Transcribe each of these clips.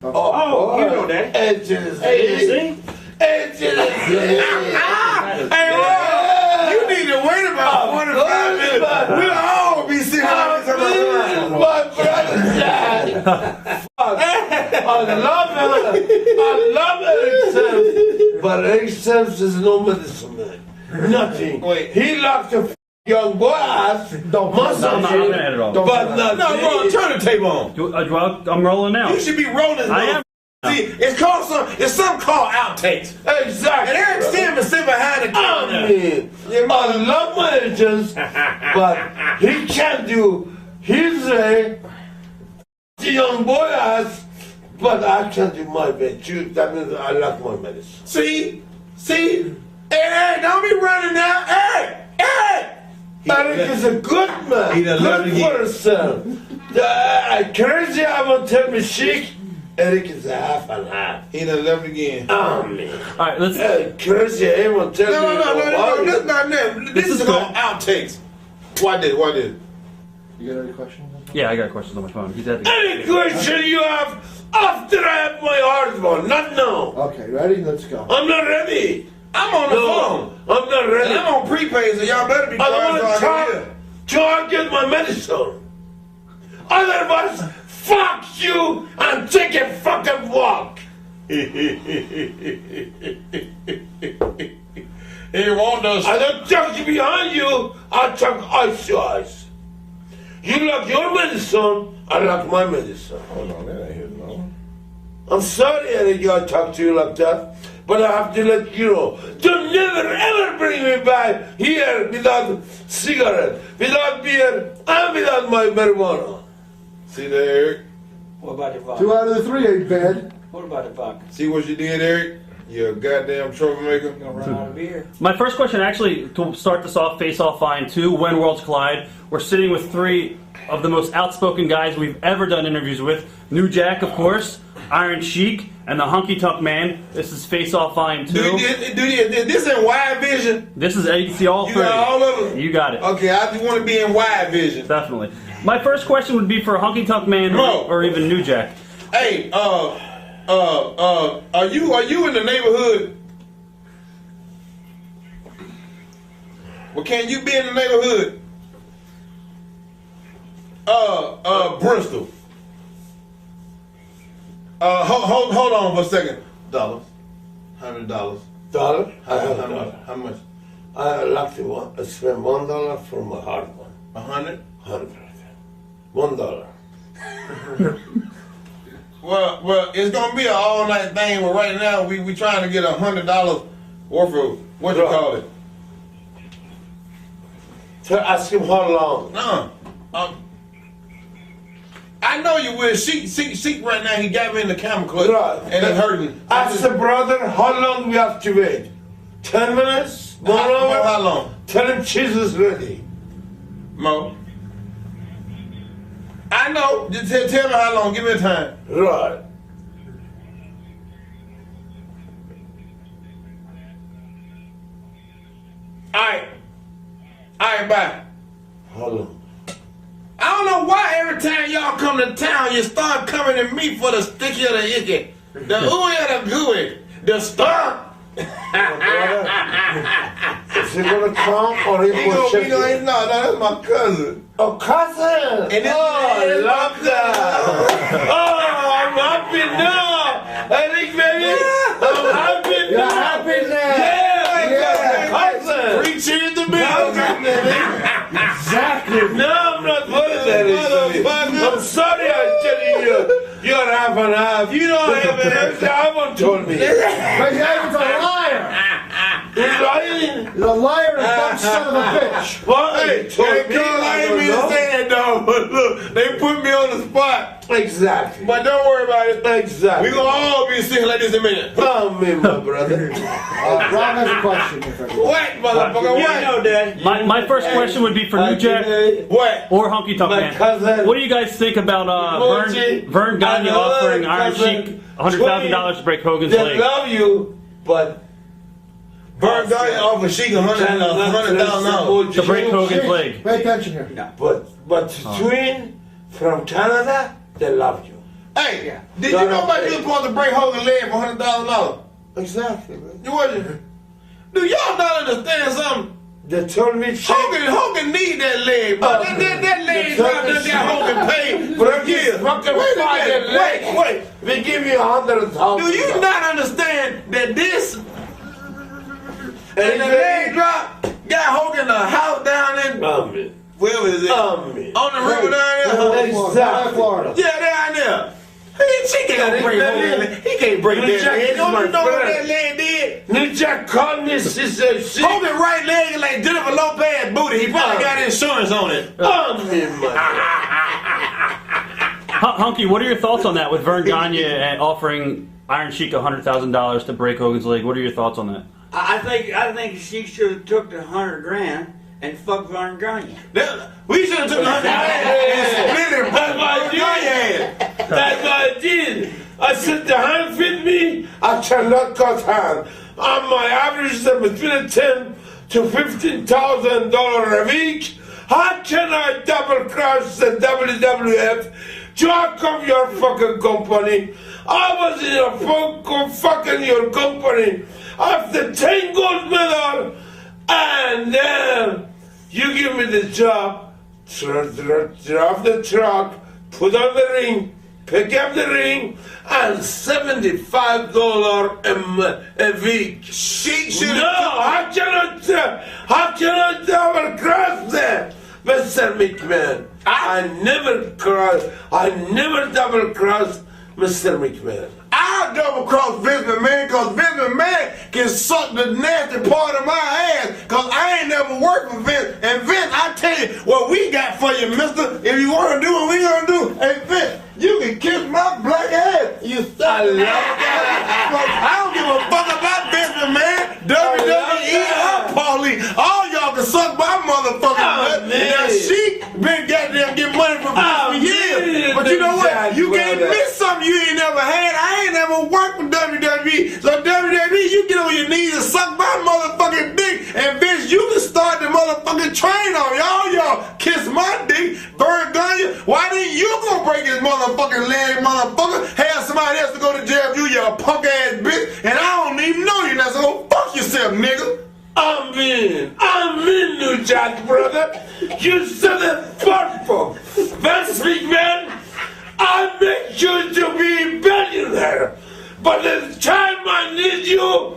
Oh, you know that. Agency. Agency? Agency. Hey, Rob, you need to wait about 45 minutes. We'll all be sitting like this around. My brother died. I love Eric Sims, but Eric Sims is no medicine man. Nothing. Wait. He locked a young boy ass. Don't muscle I'm shit, gonna edit all. but nothing. No, Rob, turn the tape on. I'm rolling now. You should be rolling. I am. See, it's something called outtakes. Exactly. And Eric Sims is sitting behind the camera. I love my agents, but he can't do. He's a young boy ass, but I can't do my bit. That means I like my medicine. See? Hey, don't be running now. Hey! Eric is a good man. He done learned Good again. for himself. Crazy, I won't tell me Sheik. Eric is a half and half. He done left again. Man. All right, let's. Crazy, I won't tell me. No, that's not that. This is called outtakes. Why did it? You got any questions? Yeah, I got questions on my phone. He's at the. Any question you have after I have my husband, not now. Okay, ready? Let's go. I'm not ready. I'm on the phone. I'm not ready. And I'm on prepaid, so y'all better be I don't quiet want to so I can talk hear. till I get my medicine. Otherwise, fuck you and take a fucking walk. He won't us. I don't talk behind you, I talk eyes to eyes. You like your medicine, I like my medicine. Hold on, that ain't his no. I'm sorry, Eric, I talk to you like that, but I have to let you know. Don't never ever bring me back here without cigarette, without beer, and without my marijuana. See that, Eric? What about the vodka? 2 out of the 3 ain't bad. What about the vodka? See what you did, Eric? You're a goddamn troublemaker. You gonna run out of beer? My first question, actually, to start this off, Face Off Fine 2, When Worlds Collide. We're sitting with 3 of the most outspoken guys we've ever done interviews with. New Jack, of course, Iron Sheik, and the Honky Tonk Man. This is Face Off Fine 2. This in wide vision? This is AC all You 3. got all of them? You got it. Okay, I just want to be in wide vision. Definitely. My first question would be for Honky Tonk Man or even New Jack. Hey, are you in the neighborhood? Well, can you be in the neighborhood? Bristol. Hold on for a second. $100. $100? How much? I like to spend $1 for my hard one. 100? 100. $1. Well, it's gonna be an all night thing. But right now, we trying to get $100 worth of what you call it. So ask him how long. No, I know you will. Sheik right now. He got me in the camera clutch, Right. and it's hurting. Ask the brother how long we have to wait. 10 minutes? 1 hour? How long? Tell him cheese is ready. Mo. I know. Just tell me how long. Give me a time. Right. All right, bye. How long? I don't know why every time y'all come to town, you start coming to me for the sticky or the icky. The ooey or the gooey. The star. Is he gonna come or he will check it? No, that's my cousin. Oh, cousin! And this I love that! Oh, I'm happy now! Eric, baby! I'm happy now! You're happy now! Yeah! Cousin! Free cheers to me. Exactly. No, I'm not putting that in. I'm sorry I'm telling you. You're half and half. You know Ivan told me. But Ivan's a liar. He's lying. He's a liar and a dumb son of a bitch. What? Hey, I ain't mean to say that, dog, but look, they put me on the spot. Exactly. But don't worry about it. Exactly. We gonna all be sitting like this in a minute. Oh, me, my brother. Rob has a question. What, motherfucker? Yeah, I know that. My first question would be for New Jack What? or Honky Tonk My Man. cousin. What do you guys think about Vern Gagne offering Iron Sheik $100,000 to break Hogan's They leg? love you, but Vern Gagne offered Sheik $100,000. To break Hogan's leg. Pay attention here. But between from Canada, they love you. Hey, Yeah. did you know about you was supposed to break Hogan's leg for $100,000? Exactly, man. You wasn't. Do y'all not understand something? They told me, Sheik. Hogan need that leg, but that leg dropped that Hogan paid for a year. Fucking wait. We give you $100,000. Do you not understand that this and the leg drop got Hogan a house down in Amen. where was it? On the river down there? Exactly. Florida. Yeah, down there. She can't break that leg. He can't break that leg. Don't you know what that leg did? New Jack called me, she said, Sheik. Hogan right leg is like Jennifer Lopez booty. He probably got insurance on it. Amen, man. Honky, what are your thoughts on that with Vern Gagne offering Iron Sheik $100,000 to break Hogan's leg? What are your thoughts on that? I think she should have took the $100,000 and fucked Vern Gagne. We should have took $100,000 and split it. That's what I did. That's what I did. I said the hand fit me, I cannot cut hand. On my average is between $10,000 to $15,000 a week. How can I double cross the WWF? Jack of your fucking company. I was in your fucking your company after 10 gold medal, and then you give me the job, drop the truck, put on the ring, pick up the ring, and $75 a week. She should No, I cannot double cross that, Mr. McMahon. I never double cross Mr. McMahon. I'll double cross Vince McMahon because Vince McMahon can suck the nasty part of my ass because I ain't never worked with Vince. And Vince, I tell you what we got for you, mister. If you want to do what we going to do, hey, Vince, you can kiss my black ass. You suck it. I don't give a fuck about Vince McMahon, WWE, or Paulie. All y'all can suck my motherfucking butt. Now, she been goddamn getting money from Vince for years. But you know what? You can't miss something you ain't never had. I ain't never worked with WWE. So WWE, you get on your knees and suck my motherfucking dick. And Vince, you can start the motherfucking train on y'all kiss my dick. Vern Gagne, why didn't you go break his motherfucking leg, motherfucker? Have somebody else to go to jail, you punk ass bitch. And I don't even know you now, so go fuck yourself, nigga. I'm in, New Jack, brother. You said it purple. Vince McMahon, I make you to be a billionaire. But the time I need you,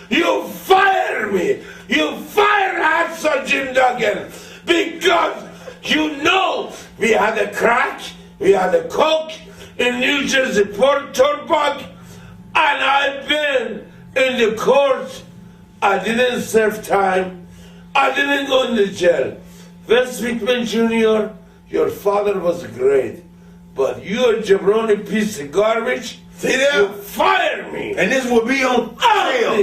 you fire me. You fire Hacksaw Jim Duggan. Because you know we had a crack, we had a coke in New Jersey Port Turnpike, and I've been in the court. I didn't serve time. I didn't go in the jail. Vince McMahon Jr., your father was great, but you're a jabroni piece of garbage. See that? You fire me. And this will be on sale.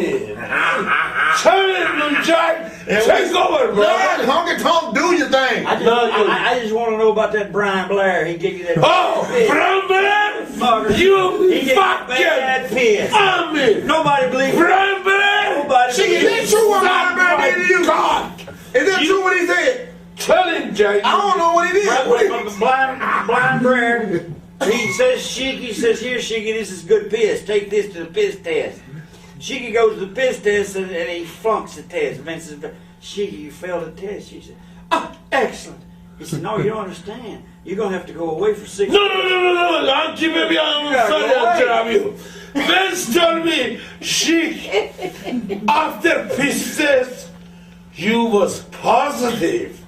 Turn it, New Jack. Take over, bro. Honky Tonk, do your thing. I just want to know about that Brian Blair. He gave you that. Oh, Brian Blair, you he gave bad fucking piss. army. Nobody believes Brian Blair. Nobody Is that true what Brian Blair did to you? God. Is that true what he said? Tell him, Jay. I don't know what he did. Blind Blair. He says, Sheik, he says, here, Sheik, this is good piss. Take this to the piss test. Sheik goes to the piss test and he flunks the test. Vince says, Sheik, you failed the test. She said, oh, excellent. He said, no, you don't understand. You're going to have to go away for 6 months. No. I'm keeping me on the side of you. Vince told me, Sheik, after piss test, you was positive.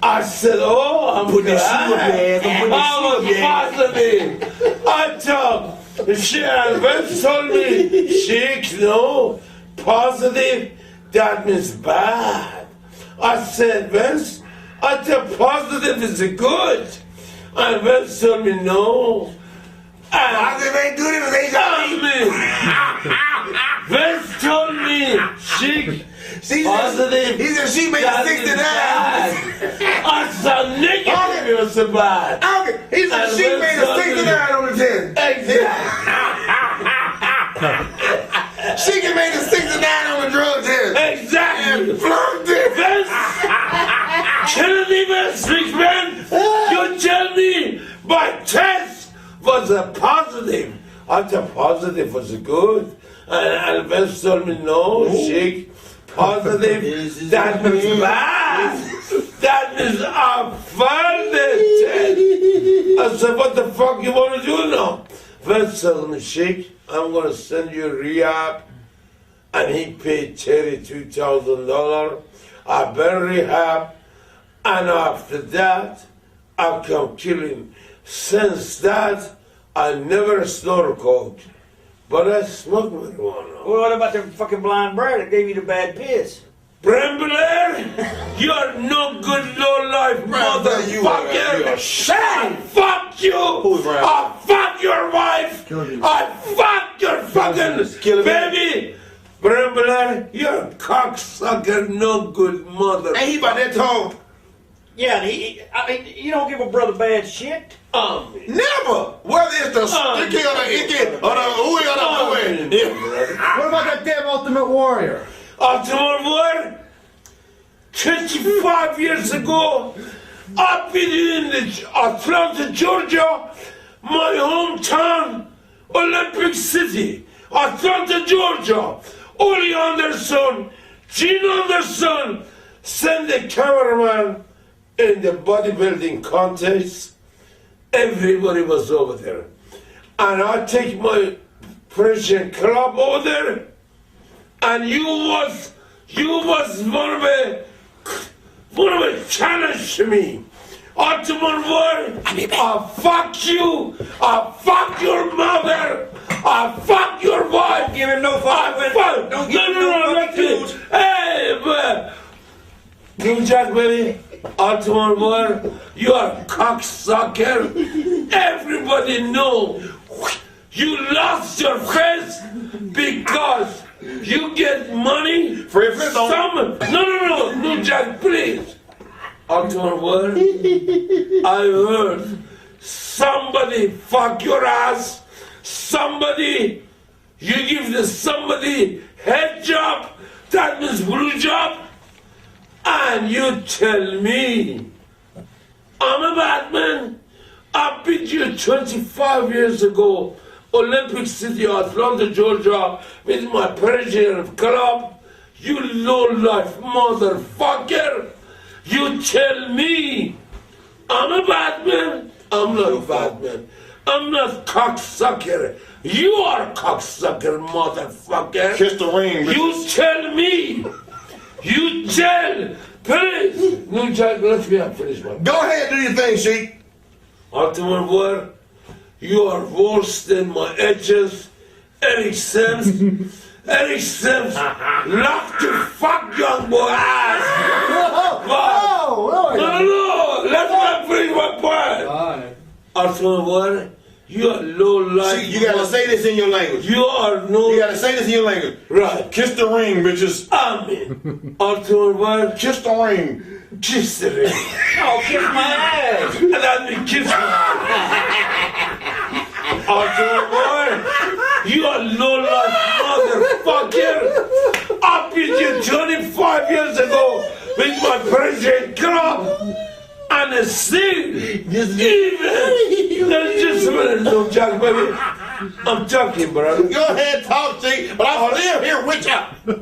I said, oh, I'm glad. I was positive. I told and Vince told me, Sheik, no, positive, that means bad. I said, Vince, I thought positive is good. And Vince told me, no. Positive ain't good if it ain't Vince told me, Sheik, positive. He said she made a 69. I said, nigga, it was so bad. He said she made a 69 on the 10. Exactly. She can make a 69 on the drug test. Exactly. And flunked it. Vince, killing me, Vince McMahon. You tell me my test was a positive. I thought positive was good. And Vince told me, no, Sheik, positive, that means bad. That means offended. I said, what the fuck you want to do now? Vince told me, Sheik, I'm going to send you rehab. And he paid $32,000. I've been rehab. And after that, I come killing. Since that, I never snort coke. But I smoke marijuana. Well, what about the fucking blind bird that gave you the bad piss? Brambler, you're no good low-life motherfucker. Shit! Fuck you! I fuck your wife! I fuck your fucking baby! Brambler, you're a cocksucker, no good mother. Ain't he about that tall? Yeah, and I mean, you don't give a brother bad shit. Never! Whether it's the sticky or the icky or the ooey or the ooey. What about that damn Ultimate Warrior? Ultimate Warrior, 25 years ago, I've been in Atlanta, Georgia, my hometown, Olympic City, Atlanta, Georgia. Ole Anderson, Gene Anderson, sent the cameraman in the bodybuilding contest. Everybody was over there. And I take my Persian club over there, and you was one of the challenge to me. Ultimate Warrior, I fuck you, I fuck your mother, I fuck your wife. Don't give him no fuck. Don't give him no fucking. Hey, man. New Jack, baby. Ultimate Warrior, you are a cocksucker. Everybody know you lost your face because you get money. No, New Jack, please. Ultimate Warrior, I heard somebody fuck your ass. Somebody, you give somebody head job, that means blue job. And you tell me, I'm a bad man. I beat you 25 years ago, Olympic City, Atlanta, Georgia, with my Persian club. You low-life motherfucker. You tell me, I'm a bad man. I'm not a bad man. I'm not cocksucker. You are cocksucker, motherfucker. Kiss the ring, bitch. You tell me. You tell, please. No, Jack, let me finish my. Go ahead, do your thing, Sheik. Ultimate Warrior, you are worse than my edges. Eric Sims. Eric Sims, love to fuck young boy ass. No, let me finish my point. Ultimate Warrior, you are low life. See, you gotta say this in your language. You are no. You gotta say this in your language. Right. Kiss the ring, bitches. Amen. Ultimate Warrior, Kiss the ring. kiss the ring. Oh, kiss my ass. And let me kiss my Ultimate Warrior, you are low life motherfucker. I beat you 25 years ago with my Persian club. And a sin, even, just a minute, no, Jack, baby. I'm talking, brother. Go ahead, talk, Sheik, but I live here with you.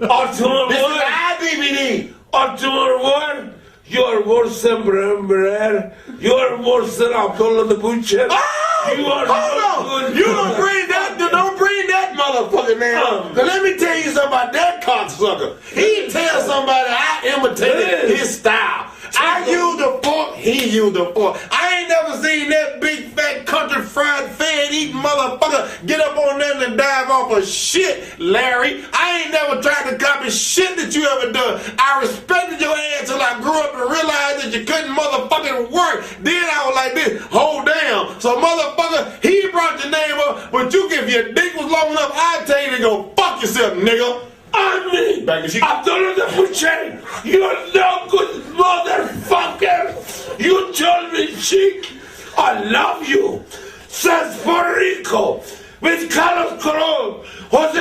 Ultimate This is Warrior, IDVD. Ultimate Warrior, you're worse than Brember. You're worse than Abdullah the Butcher. Oh, You are hold no on. good. You don't bring that motherfucker, man. Cause let me tell you something about that cocksucker. He tells somebody I imitated his style. I used the fork, he used the fork. I ain't never seen that big fat country fried fed eating motherfucker get up on them and dive off of shit, Larry. I ain't never tried to copy shit that you ever done. I respected your ass till I grew up and realized that you couldn't motherfucking work. Then I was like this, hold down. So motherfucker, he brought your name up, but you, if your dick was long enough, I'd tell you to go fuck yourself, nigga. I mean, Abdullah the Butcher, you're no good motherfucker. You told me, Sheik, I love you. Says Puerto Rico with Carlos Colon, Jose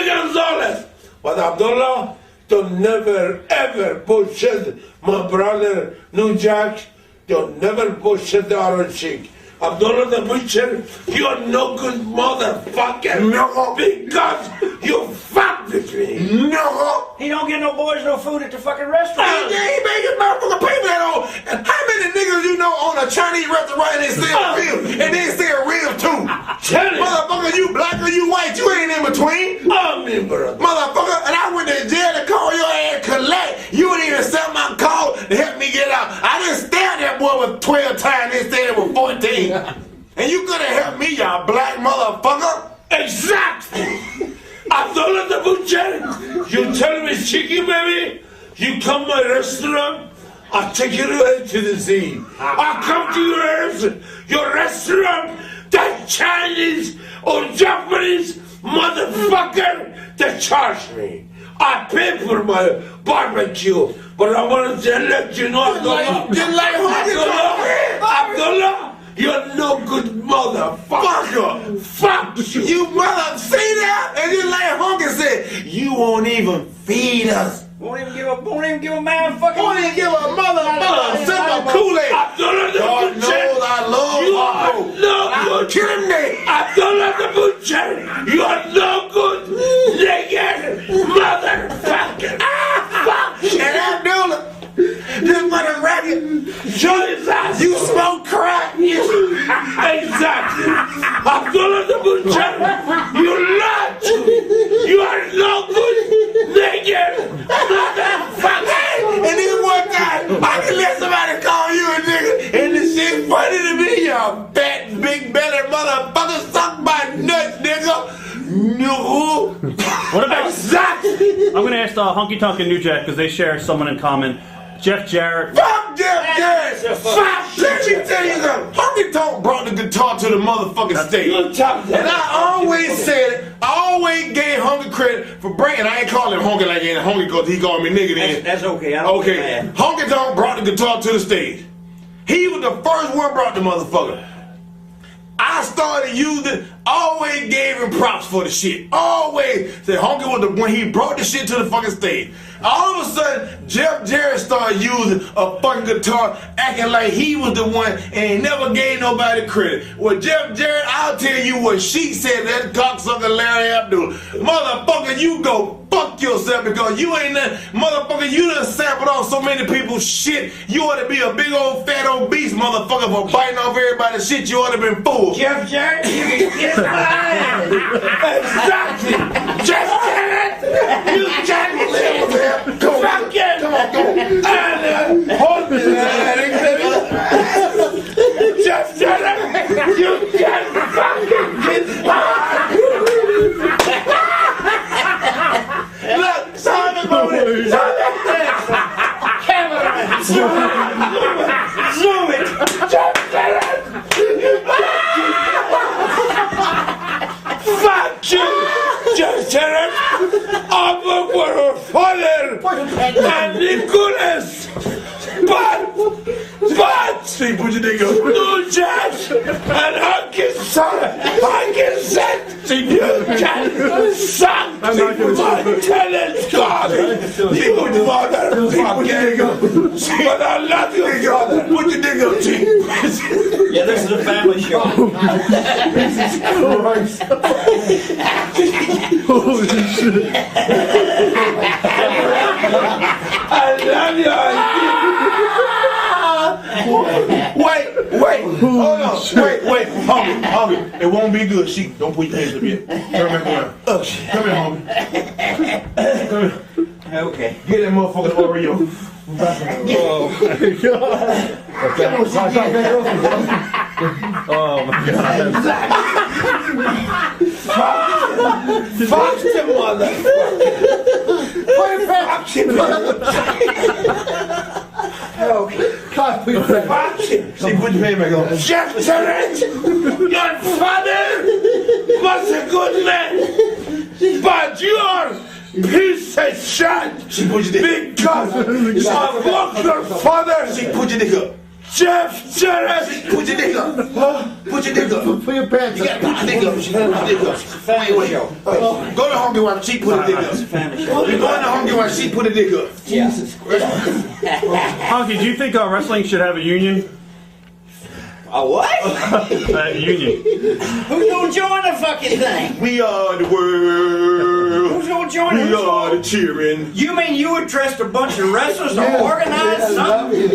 Gonzalez. But Abdullah, don't never ever bullshit my brother, New Jack. Don't never bullshit the other Sheik. Abdullah the Butcher, you're no good motherfucker. No. Because you fucked with me. No. He don't get no boys no food at the fucking restaurant. He made his motherfucker pay for that on. And how many niggas you know own a Chinese restaurant and they sell ribs? And they sell ribs too. Tell it. Motherfucker, you black or you white, you ain't in between. I'm in, brother. Motherfucker, and I went to jail to call your ass collect. You didn't even accept my call to help me get out. I didn't stare that boy with 12 times. They said it was 14. And you could have helped me, y'all black motherfucker. Exactly. Abdullah the Butcher, you tell me, Cheeky baby, you come to my restaurant, I'll take you away to the sea. I'll come to your restaurant, that Chinese or Japanese motherfucker that charged me. I paid for my barbecue, but I want to let you know, Abdullah, you're no good motherfucker. Fuck you. You mother, see that? And just like Honky said, you won't even feed us. Won't even give a man fucking. Won't even give a mother sip of Kool-Aid. Abdullah the God Butcher, knows I love you are Honky. no I'm good. killing me. Abdullah the Butcher, you are no good nigger motherfucker. Fuck you. And Abdullah, this mother racket, Jesus. you smoke crack. Exactly. Abdullah the Butcher, you lot. You are no good nigger motherfucker. And this one time, I can let somebody call you a nigga, and this shit funny to me, y'all fat, big belly motherfucker, suck my nuts, nigga. No. What about? Exactly. I'm gonna ask Honky Tonk and New Jack because they share someone in common. Jeff Jarrett. Fuck Jeff Jarrett! Fuck! Let me tell you something. Honky Tonk brought the guitar to the motherfucking stage. And I always said it, I always gave Honky credit for bringing, I ain't calling him Honky like Honky because he called me nigga then. That's okay. I don't Okay, get mad. Honky Tonk brought the guitar to the stage. He was the first one brought the motherfucker. I started using, always gave him props for the shit. Always said Honky was the one, he brought the shit to the fucking stage. All of a sudden, Jeff Jarrett started using a fucking guitar, acting like he was the one, and he never gave nobody credit. Well, Jeff Jarrett, I'll tell you what Sheik said, that cocksucker Larry Abdul. Motherfucker, you go fuck yourself because you ain't nothing. Motherfucker, you done sampled on so many people's shit. You ought to be a big old fat obese motherfucker for biting off everybody's shit. You ought to been fooled. Jeff Jarrett, you can kiss my ass. Exactly. Jeff Jarrett, you can't live with him. Come on, fuck him. Come on. And hold me there, baby. Jeff Jarrett, you can't fucking kiss my ass. Look, Simon Mooney, cameraman, zoom it, Jeff Jarrett, fuck you, Jeff Jarrett, I'm for her father and Nicholas, but, see, put your nigga, no Jeff, and Honky said, you can suck my talent, God, you motherfucker, but I love you, brother, put your nigga, Chief. Yeah, this is a family show. Jesus Christ. Holy shit. I love you. Wait, hold on. Wait, Honky, it won't be good. Sheik, don't put your hands up yet. Turn back around. Come here, Honky. Come here. Okay. Get that motherfucking Oreo. Oh my God. Oh my God. Fuck the motherfucker. Fuck him. God, please. Fuck him. See, put your hand back on. Jeff Jarrett, your father was a good man, but you're piece of shit because I fucked your father. See, put your dick up. Jeff Jarrett, Put your dick up. Put your dick up. Put your pants You up. gotta put your dick up. Put your dick up. Family show. Go to Honky while she put a dick up. Family You show. go into Honky while she put a dick up. Jesus. Honky, do you think wrestling should have a union? A what? Union. Who's gonna join the fucking thing? We are the world. Who's gonna join it? We are the cheering. You mean you would trust a bunch of wrestlers to organize something?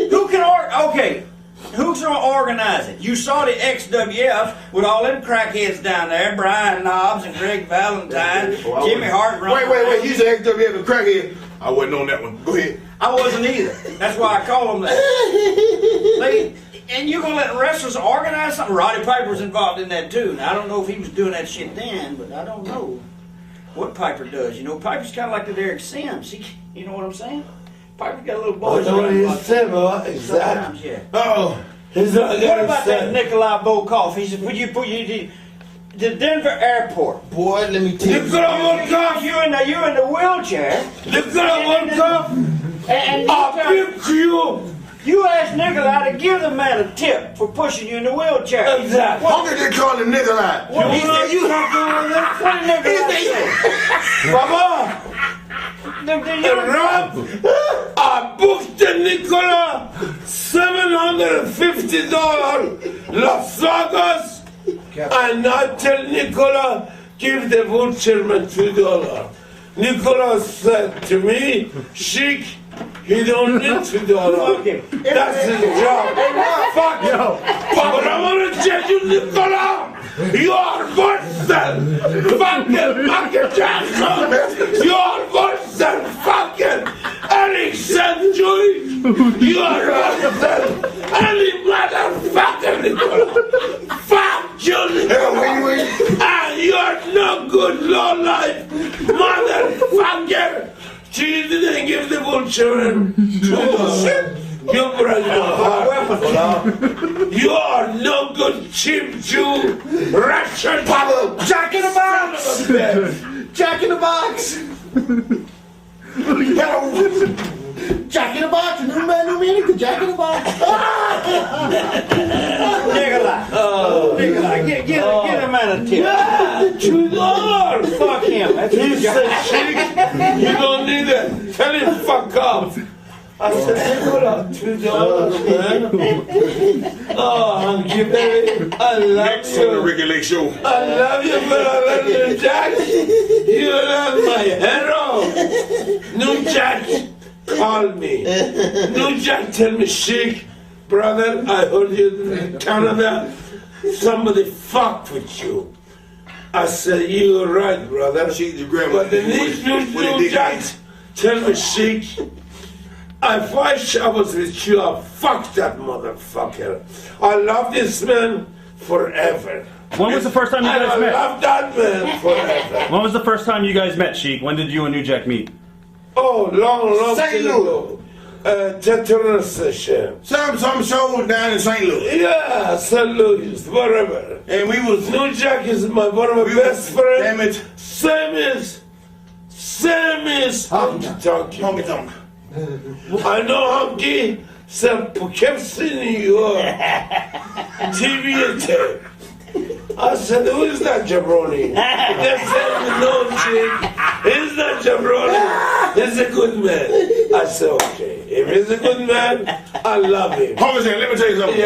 Who can okay, who's gonna organize it? You saw the XWF with all them crackheads down there, Brian Knobs and Greg Valentine, Jimmy Hart. Wait, you said XWF and crackhead. I wasn't on that one. Go ahead. I wasn't either. That's why I call them that. And you're gonna let wrestlers organize something? Roddy Piper's involved in that too. Now I don't know if he was doing that shit then, but I don't know what Piper does. You know, Piper's kind of like the Derek Sims. You know what I'm saying? Piper's got a little boy. Exactly. Yeah. Oh. What about that Nikolai Volkov? He said, you the Denver airport. Boy, let me tell you. Nikolai Volkov, you in the wheelchair. Nikolai Volkov, and you asked Nikolai to give the man a tip for pushing you in the wheelchair. Exactly. How could they call him Nikolai? What He said you What did Nikolai say? Baba, Rob, I booked the Nicola $750 Las Vegas, and I tell Nicola, give the vulture $2. Nicola said to me, Sheik, he don't need $2. That's his job. Fuck you. But I want to tell you, Nicola, you are worse than fucking Michael Jackson. You are worse than fucking Eric St. Louis. You are worse than any motherfucker, Nicola. Fuck you, Nicola. And you are no good lowlife motherfucker. She didn't give the vulture $2. You break my heart. You are no good cheap Jew, Russian Jack in the box! Jack in the box! Jack in the box! New man, new meaning. Jack in the box! Nikolai, get a man a tip. $2. Fuck him. That's He his job. said, Sheik, you don't need it. Tell him fuck off. I said, Nicola, $2, man. Oh, Honky, baby. I love Next on the you. Ricky Lake Show. I love you, but I love you, Jack. You are my hero. New Jack, call me. New Jack, tell me, Sheik, brother, I heard you in Canada. Somebody fucked with you. I said, you're right, brother. She's the grandma. But the new Jack, tell me, Sheik, if I was with you, I fuck that motherfucker. I love this man forever. When was the first time you And I guys met? love that man forever. When was the first time you guys met, Sheik? When did you and New Jack meet? Oh, long St. time ago. Tetanus session. Some shows down in St. Louis. Yeah, St. Louis, whatever. And we was New Jack is one of my best friends. Damn it. Same is Honky Tonk. Honky Tonk. I know Honky sell Poughkeepsie, New York. TV and tape. I said, who is that jabroni? They said, no, Sheik. He's not jabroni. He's a good man. I said, okay. If he's a good man, I love him. Honky said, let me tell you something.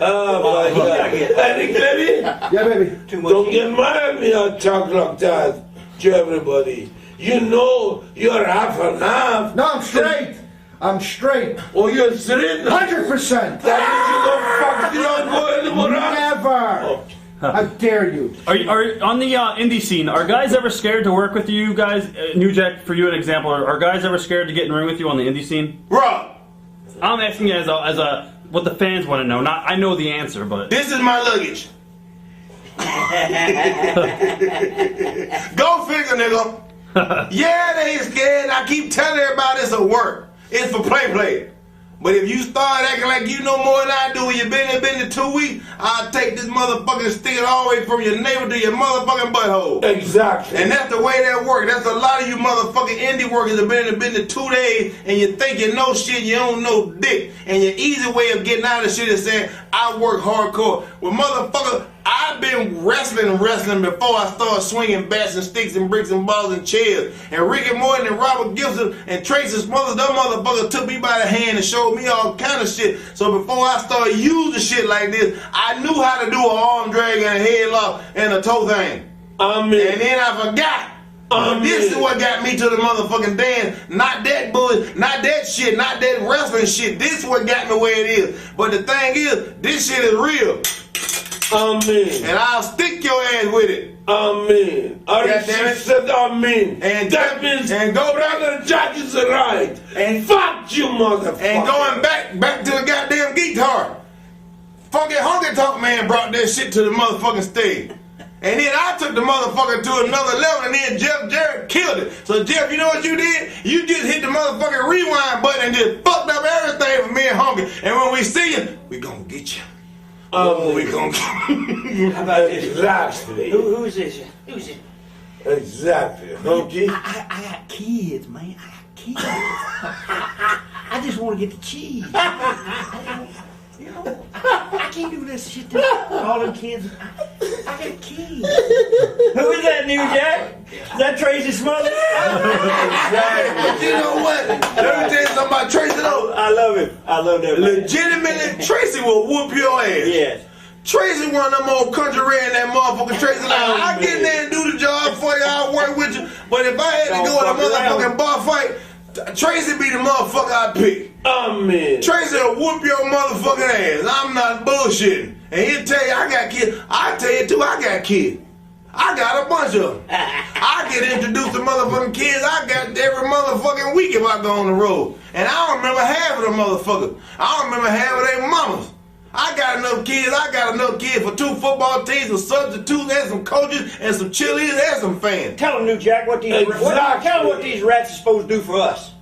Oh my God. Eric, baby, Yeah, baby. Too much don't heat. get mad at me. I talk like that to everybody. You know you're half and half. No, I'm straight. I'm straight. Oh, you're straight now. 100%. That means you don't fuck, you don't go anymore. Never. How dare you? Are on the indie scene? Are guys ever scared to work with you guys? New Jack, for you, an example. Are guys ever scared to get in the ring with you on the indie scene? Rob, I'm asking you as a what the fans want to know. Not I know the answer, but this is my luggage. Go figure, nigga. Yeah, they scared. I keep telling everybody it's a work. It's for play. But if you start acting like you know more than I do when you've been in 2 weeks, I'll take this motherfucking stick all the way from your navel to your motherfucking butthole. Exactly. And that's the way that works. That's a lot of you motherfucking indie workers have been in 2 days and you think you know shit, you don't know dick. And your easy way of getting out of shit is saying, I work hardcore. Well, motherfucker, I've been wrestling before I started swinging bats and sticks and bricks and balls and chairs. And Ricky Morton and Robert Gibson and Tracy's mother, them motherfuckers took me by the hand and showed me all kind of shit. So before I started using shit like this, I knew how to do an arm drag and a headlock and a toe thing. Amen. And then I forgot. This is what got me to the motherfucking dance. Not that bullshit, not that shit, not that wrestling shit. This is what got me where it is. But the thing is, this shit is real. Amen. And I'll stick your ass with it. Amen. I said amen. And that means and go Brother Jack is right. And fuck you, motherfucker. And going back to the goddamn guitar. Funky Honky Tonk man brought that shit to the motherfucking stage. And then I took the motherfucker to another level, and then Jeff Jarrett killed it. So Jeff, you know what you did? You just hit the motherfucking rewind button and just fucked up everything for me and Honky. And when we see you, we gonna get you. We gonna get you. How about this? Exactly. Who's this? Who's this? Exactly. Honky. I got kids, man. I got kids. I just want to get the cheese. You know, I can't do this shit to all them kids. I got kids. Who is that, New Jack? Is that Tracy's mother? Exactly. But you know what? Let me tell you something about Tracy though. I love him. I love that. Legitimately, Tracy will whoop your ass. Yes. Tracy one of them old country red that motherfucking Tracy like, I get there and do the job for you, I'll work with you. But if I had to go in a motherfucking bar fight, Tracy be the motherfucker I pick. Amen. Tracy will whoop your motherfucking ass. I'm not bullshitting. And he'll tell you I got kids. I tell you too, I got kids. I got a bunch of them. I get introduced to motherfucking kids I got every motherfucking week if I go on the road. And I don't remember half of them motherfuckers. I don't remember half of their mamas. I got enough kids for 2 football teams, some substitutes, and some coaches, and some cheerleaders, and some fans. Tell them, New Jack, tell them what these rats are supposed to do for us.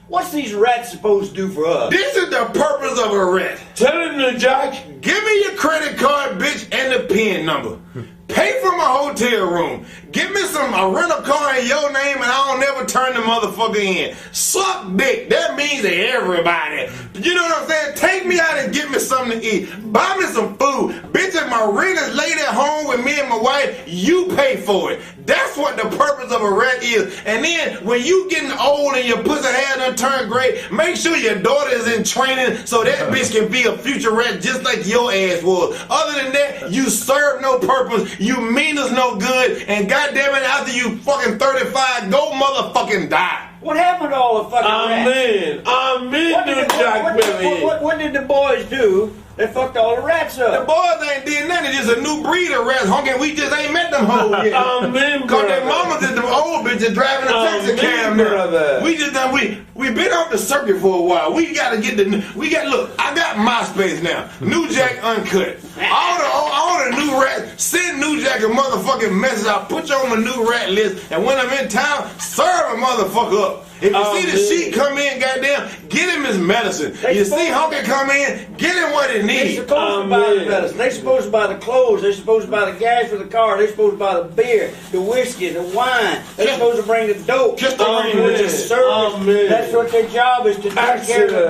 What's these rats supposed to do for us? This is the purpose of a rat. Tell him, New Jack. Give me your credit card, bitch, and the PIN number. Pay for my hotel room. Give me a rental car in your name and I don't never turn the motherfucker in. Suck dick. That means to everybody. You know what I'm saying? Take me out and get me something to eat. Buy me some food. Bitch, if my rent is laid at home with me and my wife, you pay for it. That's what the purpose of a rat is. And then when you getting old and your pussy hair done turned gray, make sure your daughter is in training so that bitch can be a future rat just like your ass was. Other than that, you serve no purpose. You mean us no good. And goddamn it, after you fucking 35, go motherfucking die. What happened to all the fucking rats? Amen, New Jack, baby. What did the boys do that fucked all the rats up? The boys ain't did nothing. It's just a new breed of rats, Honky. We just ain't met them hoes yet. Amen, Because their mamas is them old bitches driving a taxi cab now. We just done, we been off the circuit for a while. We gotta get look, I got MySpace now. New Jack Uncut. All the new rats, send New Jack a motherfucking message. I'll put you on my new rat list. And when I'm in town, serve a motherfucker up. If you see the Sheik come in, goddamn, get him his medicine. You see Honky come in, get him what he needs. They're supposed to buy the medicine. They're supposed to buy the clothes. They're supposed to buy the gas for the car. They're supposed to buy the beer, the whiskey, the wine. They're supposed to bring the dope. Just the which is service. That's what their job is, to take care of the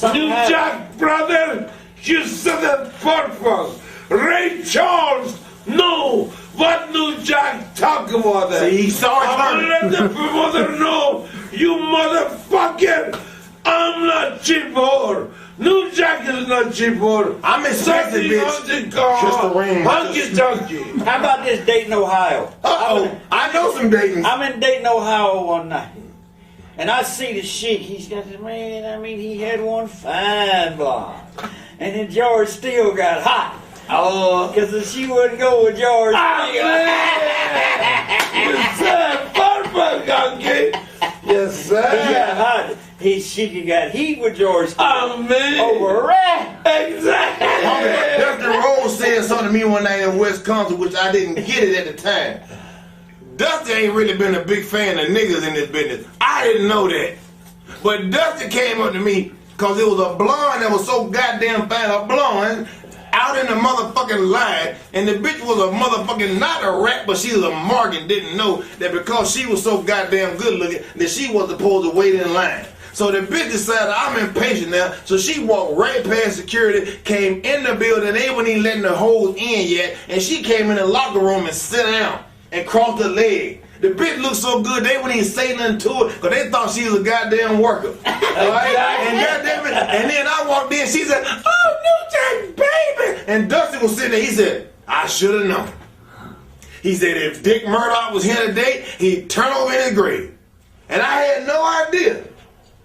boys. New Jack, brother, you said it perfect. Ray Charles, no. What New Jack talk about that? See, he's sorry. I let the mother know, you motherfucker, I'm not cheap whore. New Jack is not cheap whore. I'm expensive, bitch. Just a ring. Honky. How about this Dayton, Ohio? I know some Dayton. I'm in Dayton, Ohio one night. And I see the Sheik. He's got this, man, I mean, he had one fine blonde. And then George still got hot. Oh, because she wouldn't go with George. Yes, sir. Perfect, Honky. Yes, sir. He got hot. She got heat with George. Amen. Over a rat. Exactly. Dustin Rose said something to me one night in Wisconsin, which I didn't get it at the time. Dusty ain't really been a big fan of niggas in this business. I didn't know that. But Dusty came up to me because it was a blonde that was so goddamn fine, a blonde, out in the motherfucking line, and the bitch was a motherfucking, not a rat, but she was a mark and didn't know that because she was so goddamn good looking that she was supposed to wait in line. So the bitch decided I'm impatient now. So she walked right past security, came in the building. They wouldn't even letting the hoes in yet. And she came in the locker room and sat down and crossed her leg. The bitch looked so good, they wouldn't even say nothing to her because they thought she was a goddamn worker. Alright? And goddamn it, and then I walked in, she said, "Oh, New Jack, baby." And Dustin was sitting there, he said, "I should have known." He said, "If Dick Murdoch was here today, he'd turn over in his grave." And I had no idea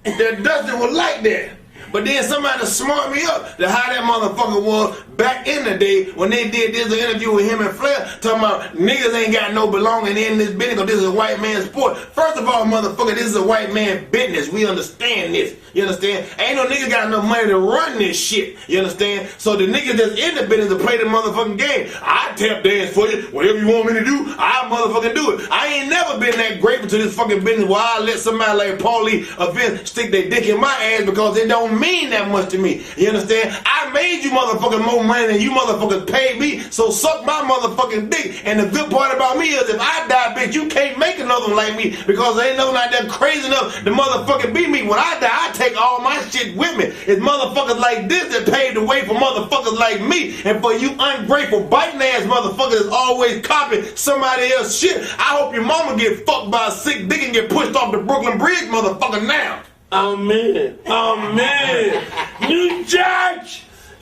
that Dustin was like that. But then somebody smart me up to how that motherfucker was back in the day when they did this interview with him and Flair, talking about niggas ain't got no belonging in this business because this is a white man's sport. First of all, motherfucker, this is a white man business. We understand this. You understand? Ain't no nigga got enough money to run this shit. You understand? So the niggas that's in the business to play the motherfucking game, I tap dance for you. Whatever you want me to do, I motherfucking do it. I ain't never been that grateful to this fucking business where I let somebody like Paulie or Vince stick their dick in my ass because it don't mean that much to me. You understand? I made you motherfucking more money than you motherfuckers paid me, so suck my motherfucking dick. And the good part about me is if I die, bitch, you can't make another one like me because there ain't no one out there crazy enough to motherfucking beat me. When I die, I take all my shit with me. It's motherfuckers like this that paved the way for motherfuckers like me. And for you ungrateful, biting ass motherfuckers that's always copying somebody else's shit, I hope your mama get fucked by a sick dick and get pushed off the Brooklyn Bridge, motherfucker, now. Amen. Amen. New Jack,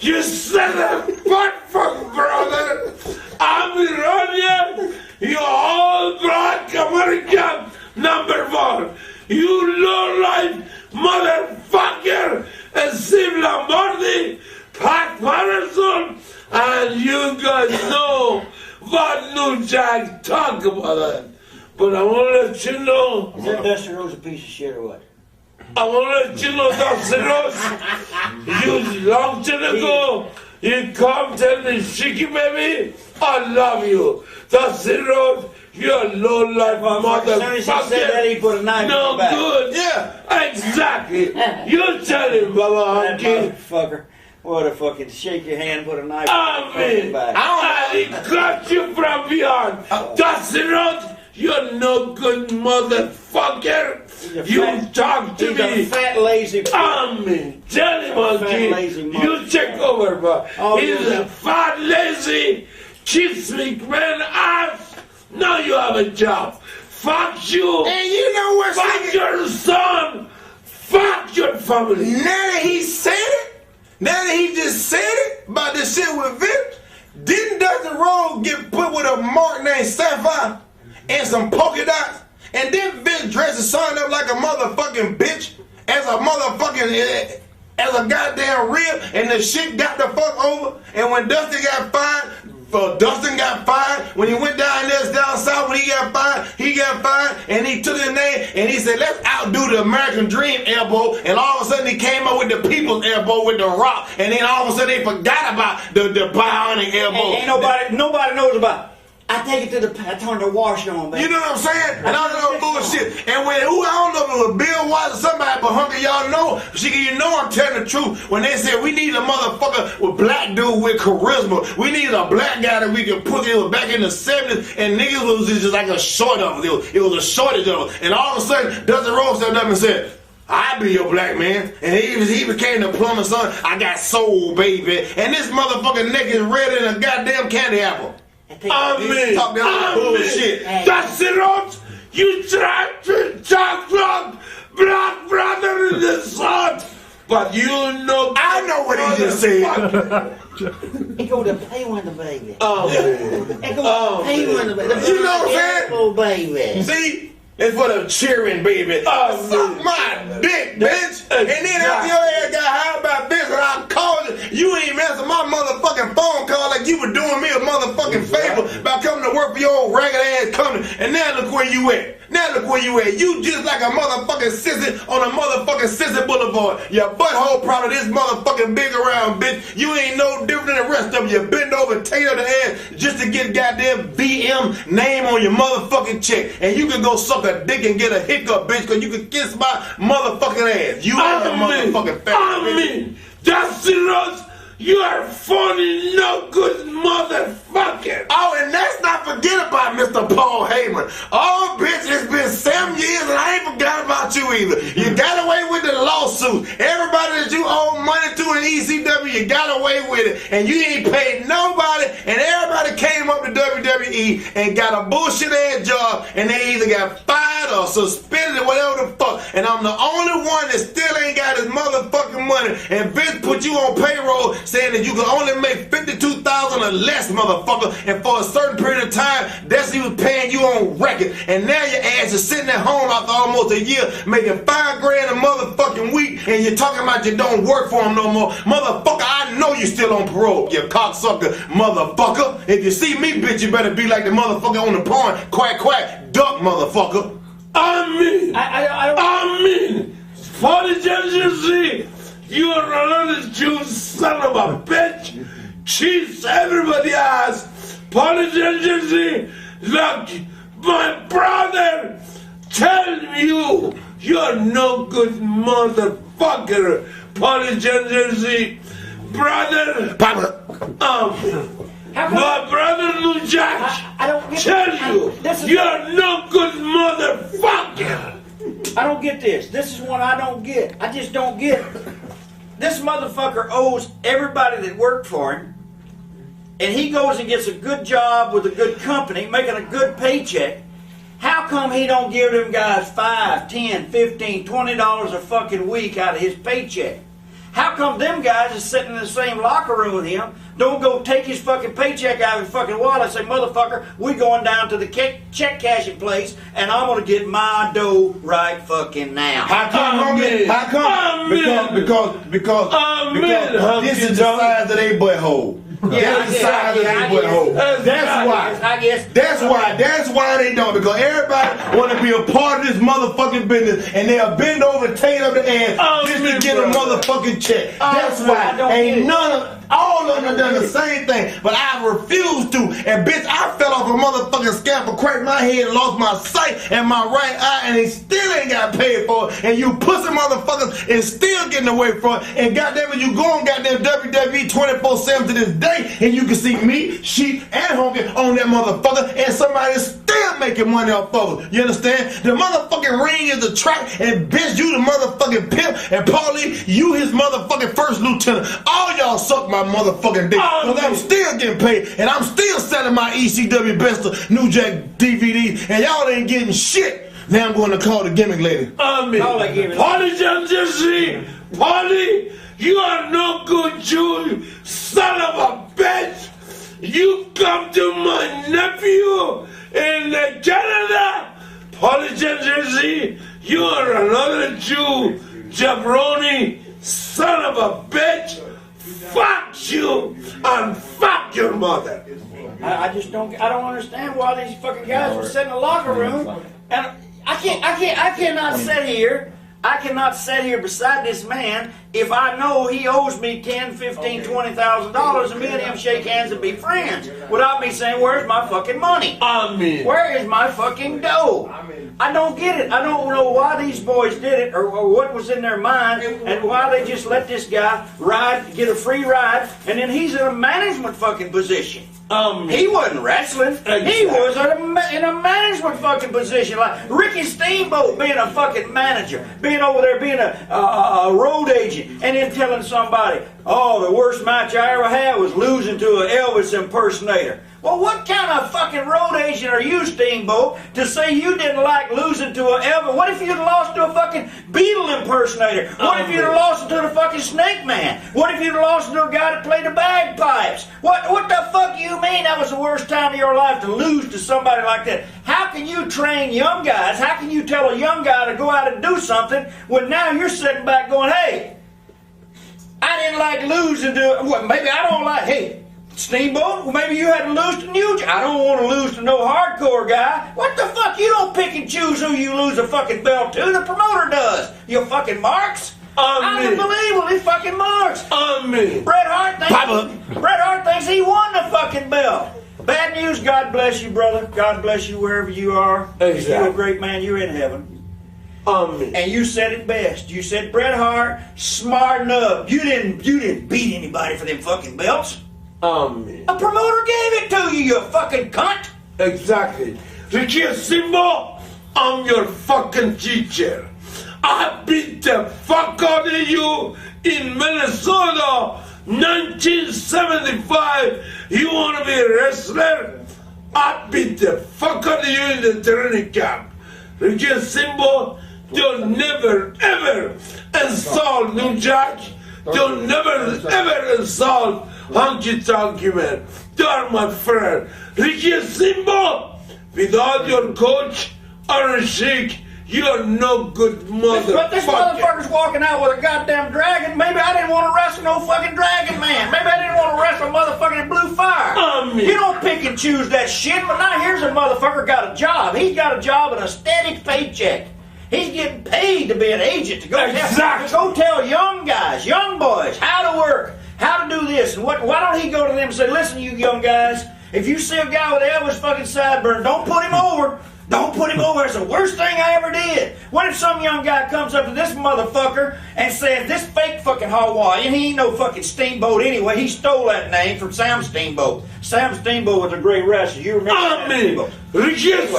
you son of a buttfuck, brother. I'm Iranian. You're all black American #1. You low-life motherfucker. Steve Lombardi, Pat Patterson, and you guys know what New Jack talk about that. But I want to let you know. Is that Dustin Rose a piece of shit or what? I want to let you know, Dustin Rose, you long time ago, you come tell me, Sheiky baby, I love you. Dustin Rose, you're a low-life motherfucker. Said that he put a knife no in the back. good. Yeah, exactly. You tell him, Baba That Honky. motherfucker. What a fucking shake your hand, put a knife I in the mean, back. I got you from beyond. Dustin Rose, you're no good motherfucker. You talk to He's a me. fat, lazy I mean, tell him, lazy Honky, you take over, bro. Oh, He's yeah. a fat, lazy, cheap speak man ass. Now you have a job. Fuck you. And you know what? Fuck your son. Fuck your family. Now that he said it, now that he just said it about this shit with Vince, didn't Dustin Rhodes get put with a mark named Sapphire and some polka dots? And then Vince dressed his son up like a motherfucking bitch as a motherfucking, as a goddamn rib, and the shit got the fuck over. And when Dustin got fired, when he went down there down south, when he got fired, and he took his name and he said, let's outdo the American Dream elbow, and all of a sudden he came up with the People's elbow with the Rock, and then all of a sudden they forgot about the bionic elbow. Ain't nobody knows about it. I take it to I turn the wash on, baby. You know what I'm saying? And all that other bullshit. And when I don't know if it was Bill Watts or somebody, but Honky, y'all know, you know I'm telling the truth. When they said we need a motherfucker with black dude with charisma, we need a black guy that we can put. It was back in the 70s, and niggas was just like a short of it. It was a shortage of it. And all of a sudden, Dustin Rhodes stepped up and said, I be your black man. And he became the plumber's son. I got soul, baby. And this motherfucking neck is redder than a goddamn candy apple. Amen. Talk that bullshit. Dustin Rhodes, you tried to talk like black brother in the sun, but you know. I know what he just said. He go to play with the baby. Oh, He go to play with the baby. You know what I'm saying? Little baby. See? It's for the cheering, baby. Suck my dick, bitch. And then after your ass got hired by bitch and I called you ain't even answer my motherfucking phone call like you were doing me a motherfucking favor by coming to work for your old ragged ass company. And now look where you at. You just like a motherfucking sissy on a motherfucking sissy boulevard. Your butthole probably this motherfucking big around, bitch. You ain't no different than the rest of them. You bend over and tail the ass just to get goddamn VM name on your motherfucking check. And you can go suck a dick and get a hiccup, bitch, because you can kiss my motherfucking ass. You ain't a motherfucking fat bitch. Dustin Rhodes, You are funny, no good motherfucker. Oh, and let's not forget about Mr. Paul Heyman. Oh, bitch, it's been 7 years and I ain't forgot about you either. You got away with the lawsuit. Everybody that you owe money to in ECW, you got away with it. And you ain't paid nobody, and everybody came up to WWE and got a bullshit ass job, and they either got fired or suspended or whatever the fuck. And I'm the only one that still ain't got his motherfucking money. And Vince put you on payroll saying that you can only make $52,000 or less, motherfucker. And for a certain period of time, that's he was paying you on record. And now your ass is sitting at home after almost a year making $5 grand a motherfucking week, and you're talking about you don't work for him no more. Motherfucker, I know you still on parole, you cocksucker motherfucker. If you see me, bitch, you better be like the motherfucker on the pond. Quack, quack, duck, motherfucker. I mean, for the judges, you are another Jew son of a bitch. Cheats everybody else. Politicians, look, my brother, tell you, you're no good motherfucker. Politicians, brother, my brother New Jack, I don't get tell you, you're no good motherfucker. I don't get this. This is one I don't get. I just don't get it. This motherfucker owes everybody that worked for him, and he goes and gets a good job with a good company, making a good paycheck. How come he don't give them guys $5, $10, $15, $20 a fucking week out of his paycheck? How come them guys is sitting in the same locker room with him, don't go take his fucking paycheck out of his fucking wallet and say, motherfucker, we going down to the check cashing place and I'm going to get my dough right fucking now. How come? How come? Because this is the size of their butthole. That's the size of their butthole. That's why. I guess. That's why they don't. Because everybody want to be a part of this motherfucking business, and they'll bend over, take up the ass just to get a motherfucking check. That's why. Ain't none of. All of them done the same thing, but I refuse to. And bitch, I fell off a motherfucking scaffold, cracked my head, lost my sight and my right eye, and they still ain't got paid for it. And you pussy motherfuckers is still getting away from it. And goddamn it, you go on goddamn WWE 24/7 to this day, and you can see me, Sheik, and Honky on that motherfucker, and somebody's still making money off of it. You understand? The motherfucking ring is the track, and bitch, you the motherfucking pimp, and Paulie, you his motherfucking first lieutenant. All y'all suck my motherfucking dick, because I'm still getting paid, and I'm still selling my ECW Best of New Jack DVD, and y'all ain't getting shit. Now I'm going to call the gimmick lady. Paulie, you are no good Jew, son of a bitch. You come to my nephew in Canada. Paulie, you are another Jew, jabroni, son of a bitch. Fuck you and fuck your mother. I don't understand why these fucking guys were sitting in the locker room, and I cannot sit here beside this man if I know he owes me $10,000, $15,000, $20,000 and me and him shake hands and be friends without me saying, where's my fucking money? Where is my fucking dough? I don't get it. I don't know why these boys did it or what was in their mind and why they just let this guy get a free ride, and then he's in a management fucking position. He wasn't wrestling. Exactly. He was in a management fucking position, like Ricky Steamboat being a fucking manager, being over there being a road agent, and then telling somebody, oh, the worst match I ever had was losing to an Elvis impersonator. Well, what kind of fucking road agent are you, Steamboat, to say you didn't like losing to an Elvis? What if you'd lost to a fucking Beatle impersonator? What if you'd lost to the fucking Snake Man? What if you'd lost to a guy that played the bagpipes? What the fuck do you mean that was the worst time of your life to lose to somebody like that? How can you train young guys? How can you tell a young guy to go out and do something when now you're sitting back going, hey, I didn't like losing to, what, maybe I don't like, hey, Steamboat, well, maybe you had to lose to New Jack. I don't want to lose to no hardcore guy. What the fuck? You don't pick and choose who you lose a fucking belt to. The promoter does. You fucking marks. Unbelievable. He fucking marks. Bret Hart thinks he won the fucking belt. Bad news. God bless you, brother. God bless you wherever you are. Exactly. You're a great man. You're in heaven. Amen. And you said it best. You said Bret Hart, smart enough. You didn't beat anybody for them fucking belts. Amen. A promoter gave it to you, you fucking cunt. Exactly. Ricky Simbo, I'm your fucking teacher. I beat the fuck out of you in Minnesota, 1975. You want to be a wrestler? I beat the fuck out of you in the training camp. Ricky Simbo, don't never ever insult New Jack. Don't never ever insult Honky Tonk man. They are my friend. Ricky Simbo, without your coach, Iron Sheik, you're no good motherfucker. But this motherfucker's walking out with a goddamn dragon. Maybe I didn't want to wrestle no fucking dragon man. Maybe I didn't want to wrestle a motherfucker in blue fire. You don't pick and choose that shit, but now here's a motherfucker got a job. He's got a job and a steady paycheck. He's getting paid to be an agent to go, go tell young guys, young boys, how to work, how to do this. And why don't he go to them and say, listen, you young guys, if you see a guy with Elvis fucking sideburns, don't put him over. Don't put him over. It's the worst thing I ever did. What if some young guy comes up to this motherfucker and says, this fake fucking Hawaiian, he ain't no fucking Steamboat anyway. He stole that name from Sam Steamboat. Sam Steamboat was a great wrestler. You remember Sam Steamboat?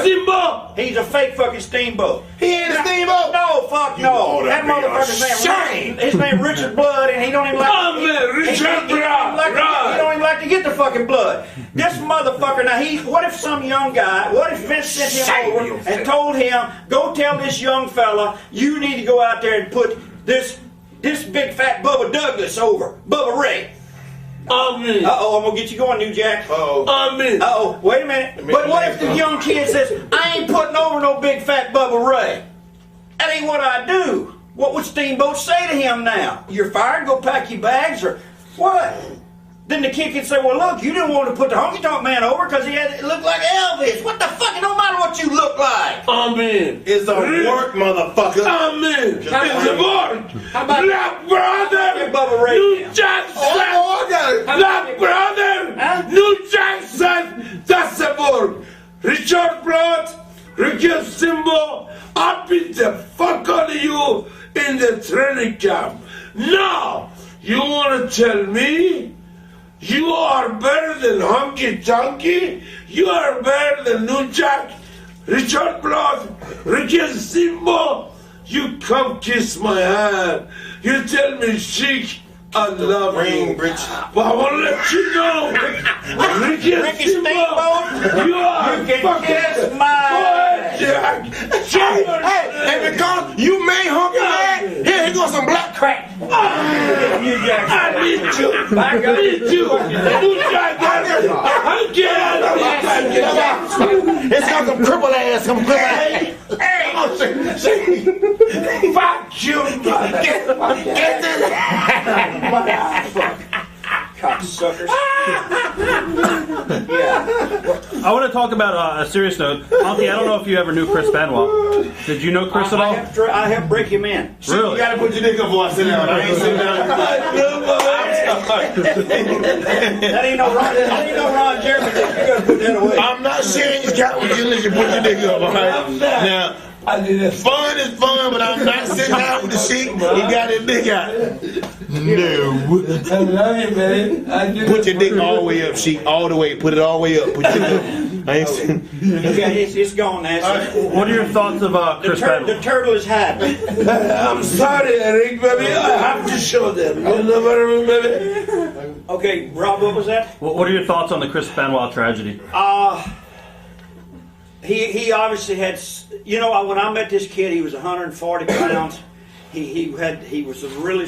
Steamboat. He's a fake fucking Steamboat. He ain't a Steamboat. No, fuck no. That motherfucker's name, his name Richard Blood, and he don't even like. Richard Blood. He don't even like to get the fucking blood. This motherfucker. Now what if some young guy? What if Vince sent him over and told him, go tell this young fella, you need to go out there and put this big fat Bubba Douglas over, Bubba Ray. Amen. Uh-oh, I'm gonna get you going, New Jack. Amen. Uh-oh, wait a minute. But what if the young kid says, I ain't putting over no big fat Bubba Ray? That ain't what I do. What would Steamboat say to him now? You're fired, go pack your bags, or what? Then the kid can say, well, look, you didn't want to put the Honky Tonk Man over because it looked like Elvis. What the fuck? It don't matter what you look like. Amen. It's a work, motherfucker. Amen. It's a work. How about Black brother, Bubba Ray New now? Jackson. I got it. Black brother, New Jackson. That's a work. Richard Blood, Ricky Simbo, I beat the fuck out of you in the training camp. Now, you want to tell me you are better than Honky Tonky? You are better than New Jack, Richard Blood, Ricky Simbo? You come kiss my hand. You tell me, Sheik, I love you. But I want to let you know, Ricky Simbo, you are fucking kiss my Jack. Hey, because you made Honky mad, here goes some black crack. I need you. I need you. New Jack, It's got some cripple ass, some cripple ass. Hey, fuck you, get this. Cocksuckers. I want to talk about a serious note. Honky, I don't know if you ever knew Chris Benoit. Did you know Chris at all? I helped break him in. Really? You gotta put your dick up before I sit down. I ain't sitting down. That ain't no Ron Jeremy. You gotta put that away. I'm not sharing your couch with you unless you put your dick up, all right? Now, fun is fun, but I'm not sitting down with the Sheik. He got his dick out. No. I love you, man. Put your dick all the way up, Sheik. All the way. Put it all the way up. Put your dick up. I ain't sitting. Okay, it's gone now. What are your thoughts of Chris Benoit? The turtle is happy. I'm sorry, Eric, baby. I have to show them. You know what I mean, baby? Okay, Rob, what was that? What are your thoughts on the Chris Benoit tragedy? He obviously had, when I met this kid, he was 140 pounds. He was a really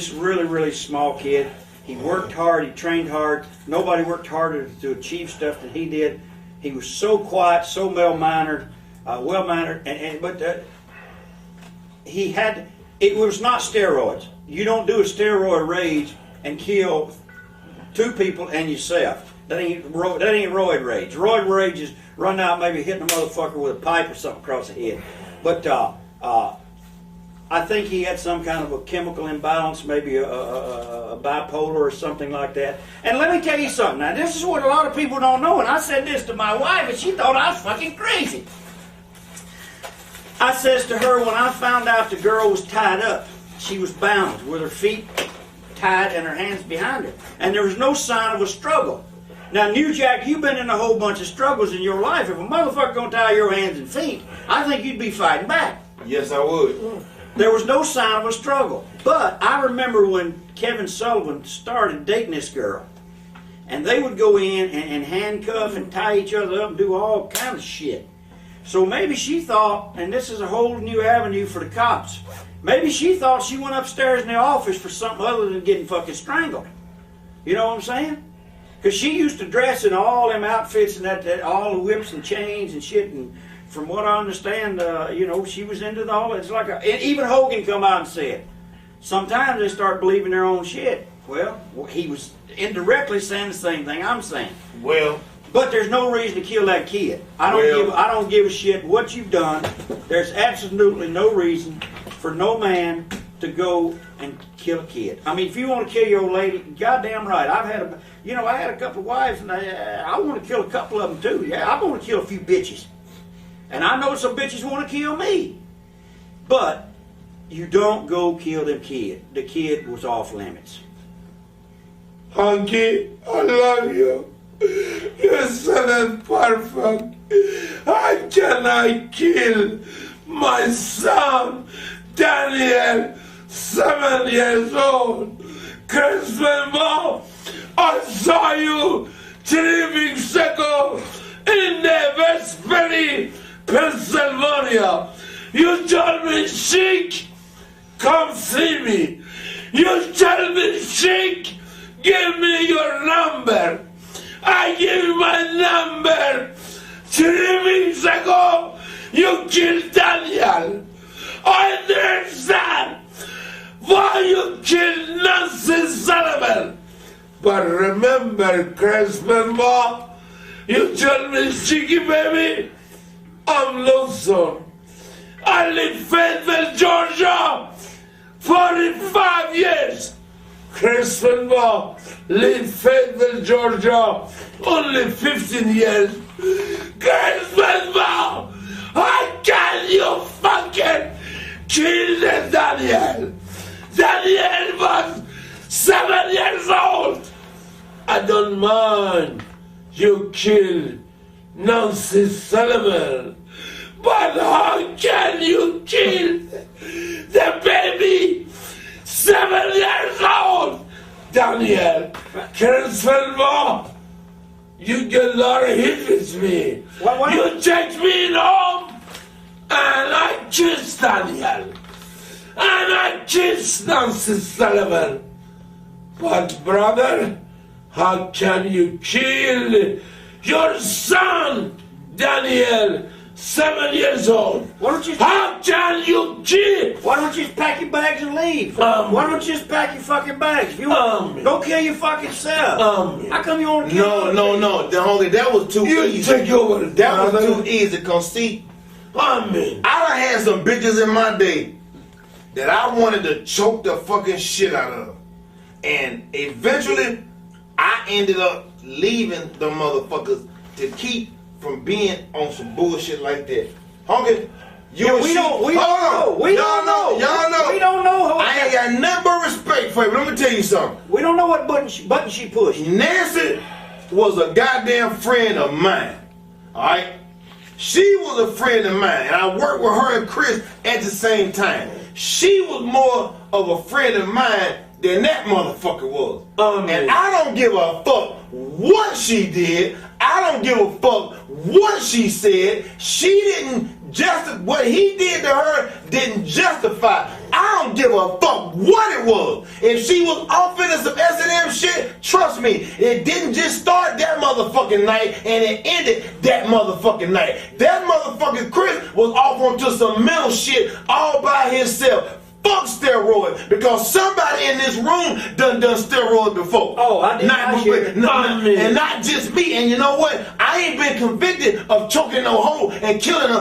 small kid. He worked hard, he trained hard. Nobody worked harder to achieve stuff than he did. He was so quiet, so well-mannered, but it was not steroids. You don't do a steroid rage and kill two people and yourself. That ain't roid rage. Roid rage is run out, maybe hitting a motherfucker with a pipe or something across the head. But I think he had some kind of a chemical imbalance, maybe a bipolar or something like that. And let me tell you something. Now, this is what a lot of people don't know, and I said this to my wife, and she thought I was fucking crazy. I says to her, when I found out the girl was tied up, she was bound with her feet tied and her hands behind her. And there was no sign of a struggle. Now, New Jack, you've been in a whole bunch of struggles in your life. If a motherfucker gonna tie your hands and feet, I think you'd be fighting back. Yes, I would. There was no sign of a struggle. But I remember when Kevin Sullivan started dating this girl, and they would go in and handcuff and tie each other up and do all kind of shit. So maybe she thought, and this is a whole new avenue for the cops, maybe she thought she went upstairs in the office for something other than getting fucking strangled. You know what I'm saying? Because she used to dress in all them outfits and that all the whips and chains and shit. And from what I understand, you know, she was into all. It's like even Hogan come out and said, sometimes they start believing their own shit. Well, he was indirectly saying the same thing I'm saying. Well, but there's no reason to kill that kid. I don't give a shit what you've done. There's absolutely no reason for no man to go and kill a kid. I mean, if you want to kill your old lady, goddamn right. I had a couple of wives, and I want to kill a couple of them too. Yeah, I want to kill a few bitches, and I know some bitches want to kill me. But you don't go kill them kid. The kid was off limits. Honky, I love you. Your son is perfect. How can I kill my son, Daniel, 7 years old? Christmas Mom, I saw you 3 weeks ago in the West Penny, Pennsylvania. You told me, Sheik, come see me. You told me, Sheik, give me your number. I give you my number. 3 weeks ago, you killed Daniel. I understand why you killed Nancy Sullivan. But remember, Christmas Mom, you told me, Cheeky baby, I'm lonesome. I live in Fayetteville, Georgia, 45 years. Christmas Mom, live Fayetteville, Georgia, only 15 years. Christmas Mom, how can you fucking kill the Daniel? Daniel was 7 years old. I don't mind you kill Nancy Sullivan, but how can you kill the baby 7 years old? Daniel, Christmas, you get a lot of hit with me. What? You take me in home, and I kiss Daniel, and I kiss Nancy Sullivan. But brother, how can you kill your son, Daniel, 7 years old? How can you kill? Why don't you just pack your bags and leave? Why don't you just pack your fucking bags? If you go kill your fucking self. How come you want to kill? No. That was too You easy. take over the That was too easy. Cause see, I done had some bitches in my day that I wanted to choke the fucking shit out of, and eventually I ended up leaving the motherfuckers to keep from being on some bullshit like that. Honky, We don't know. Y'all know. We don't know. I ain't got nothing but respect for you. But let me tell you something. We don't know what button she pushed. Nancy was a goddamn friend of mine. Alright? She was a friend of mine, and I worked with her and Chris at the same time. She was more of a friend of mine than that motherfucker was. And I don't give a fuck what she did. I don't give a fuck what she said. She didn't what he did to her didn't justify. I don't give a fuck what it was. If she was off into some S&M shit, trust me, it didn't just start that motherfucking night and it ended that motherfucking night. That motherfucking Chris was off onto some mental shit all by himself. Fuck steroids, because somebody in this room done steroids before. Oh, I did. And not just me. And you know what? I I ain't been convicted of choking no hoe and killing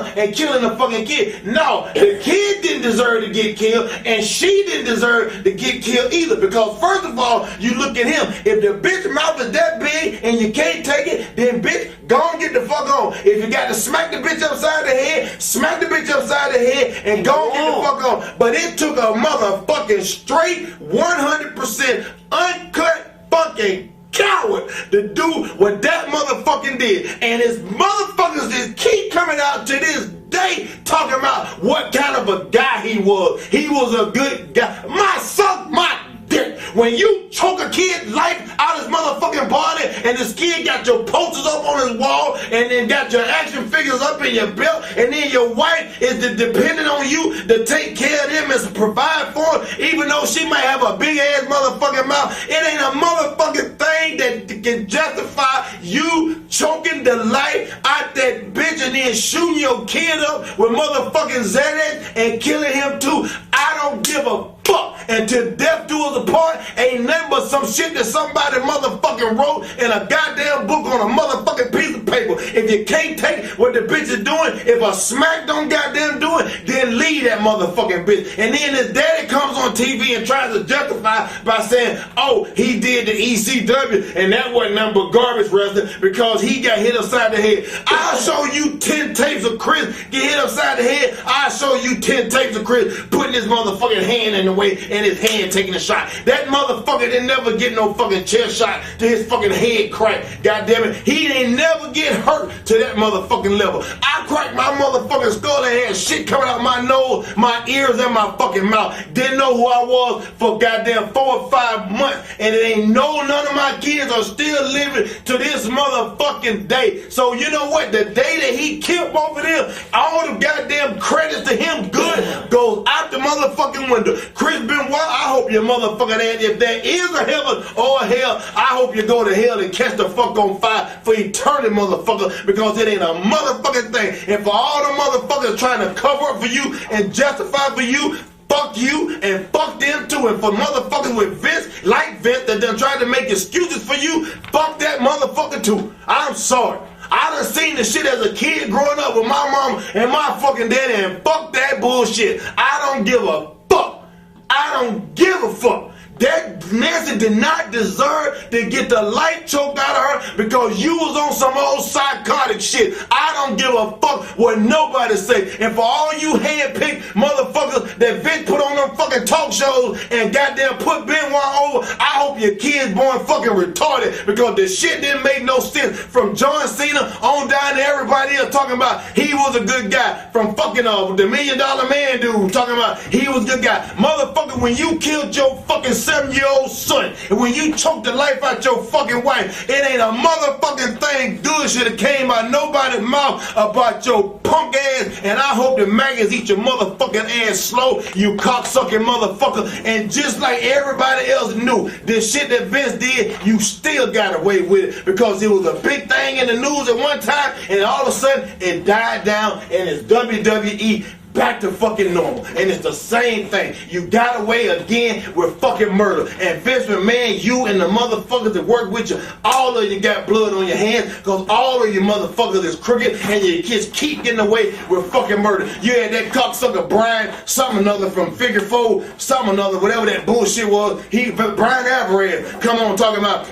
a fucking kid. No, the kid didn't deserve to get killed, and she didn't deserve to get killed either. Because first of all, you look at him. If the bitch mouth is that big and you can't take it, then bitch, go on get the fuck on. If you got to smack the bitch upside the head, smack the bitch upside the head and go on get the fuck on. But it took a motherfucking straight 100% uncut fucking coward to do what that motherfucking did. And his motherfuckers just keep coming out to this day talking about what kind of a guy he was. He was a good guy. Suck my dick. When you choke a kid's life out his motherfucking body and this kid got your posters up on his wall and then got your action figures up in your belt and then your wife is dependent on you to take care of them and to provide for them, even though she might have a big ass motherfucking mouth, it ain't a motherfucking thing that can justify you choking the life out that bitch and then shooting your kid up with motherfucking Xanax and killing him too. I don't give a fuck. Until death do us apart, ain't nothing but some shit that somebody motherfucking wrote in a goddamn book on a motherfucking piece of paper. If you can't take what the bitch is doing, if a smack don't goddamn do it, then leave that motherfucking bitch. And then his daddy comes on TV and tries to justify by saying, oh, he did the ECW and that wasn't nothing but garbage wrestling because he got hit upside the head. I'll show you 10 tapes of Chris get hit upside the head. I'll show you 10 tapes of Chris putting his motherfucking hand in the way and his hand taking a shot. That motherfucker didn't never get no fucking chair shot to his fucking head crack. God damn it. He didn't never get hurt to that motherfucking level. I cracked my motherfucking skull and had shit coming out my nose, my ears, and my fucking mouth. Didn't know who I was for goddamn 4 or 5 months. And it ain't none of my kids are still living to this motherfucking day. So you know what? The day that he killed both of them, all the goddamn credits to him good goes out the motherfucking window. Chris Benoit, I hope your motherfucking ass, if there is a heaven or a hell, I hope you go to hell and catch the fuck on fire for eternity, motherfucker, because it ain't a motherfucking thing. And for all the motherfuckers trying to cover up for you and justify for you, fuck you and fuck them too. And for motherfuckers with Vince, like Vince, that done tried to make excuses for you, fuck that motherfucker too. I'm sorry. I done seen the shit as a kid growing up with my mom and my fucking daddy, and fuck that bullshit. I don't give a fuck. I don't give a fuck. That Nancy did not deserve to get the life choked out of her because you was on some old psychotic shit. I don't give a fuck what nobody say. And for all you hand-picked motherfuckers that Vince put on them fucking talk shows and goddamn put Benoit over, I hope your kids born fucking retarded because the shit didn't make no sense. From John Cena on down to everybody else talking about he was a good guy. From fucking the $1 Million Man dude talking about he was a good guy. Motherfucker, when you killed your fucking 7-year-old son, and when you choked the life out your fucking wife, it ain't a motherfucking thing good should have came out nobody's mouth about your punk ass, and I hope the maggots eat your motherfucking ass slow, you cocksucking motherfucker. And just like everybody else knew, this shit that Vince did, you still got away with it because it was a big thing in the news at one time, and all of a sudden it died down, and it's WWE back to fucking normal. And it's the same thing. You got away again with fucking murder. And Vince McMahon, you and the motherfuckers that work with you, all of you got blood on your hands because all of you motherfuckers is crooked and your kids keep getting away with fucking murder. You had that cocksucker Brian, something another from Figure 4, something another, whatever that bullshit was. Brian Alvarez, come on talking about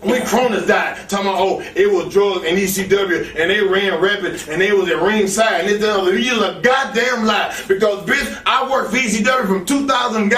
when Cronus died, talking about, oh, it was drugs and ECW and they ran rapid and they was at ringside and this and other. You was a goddamn lie because bitch, I worked for ECW from 2000,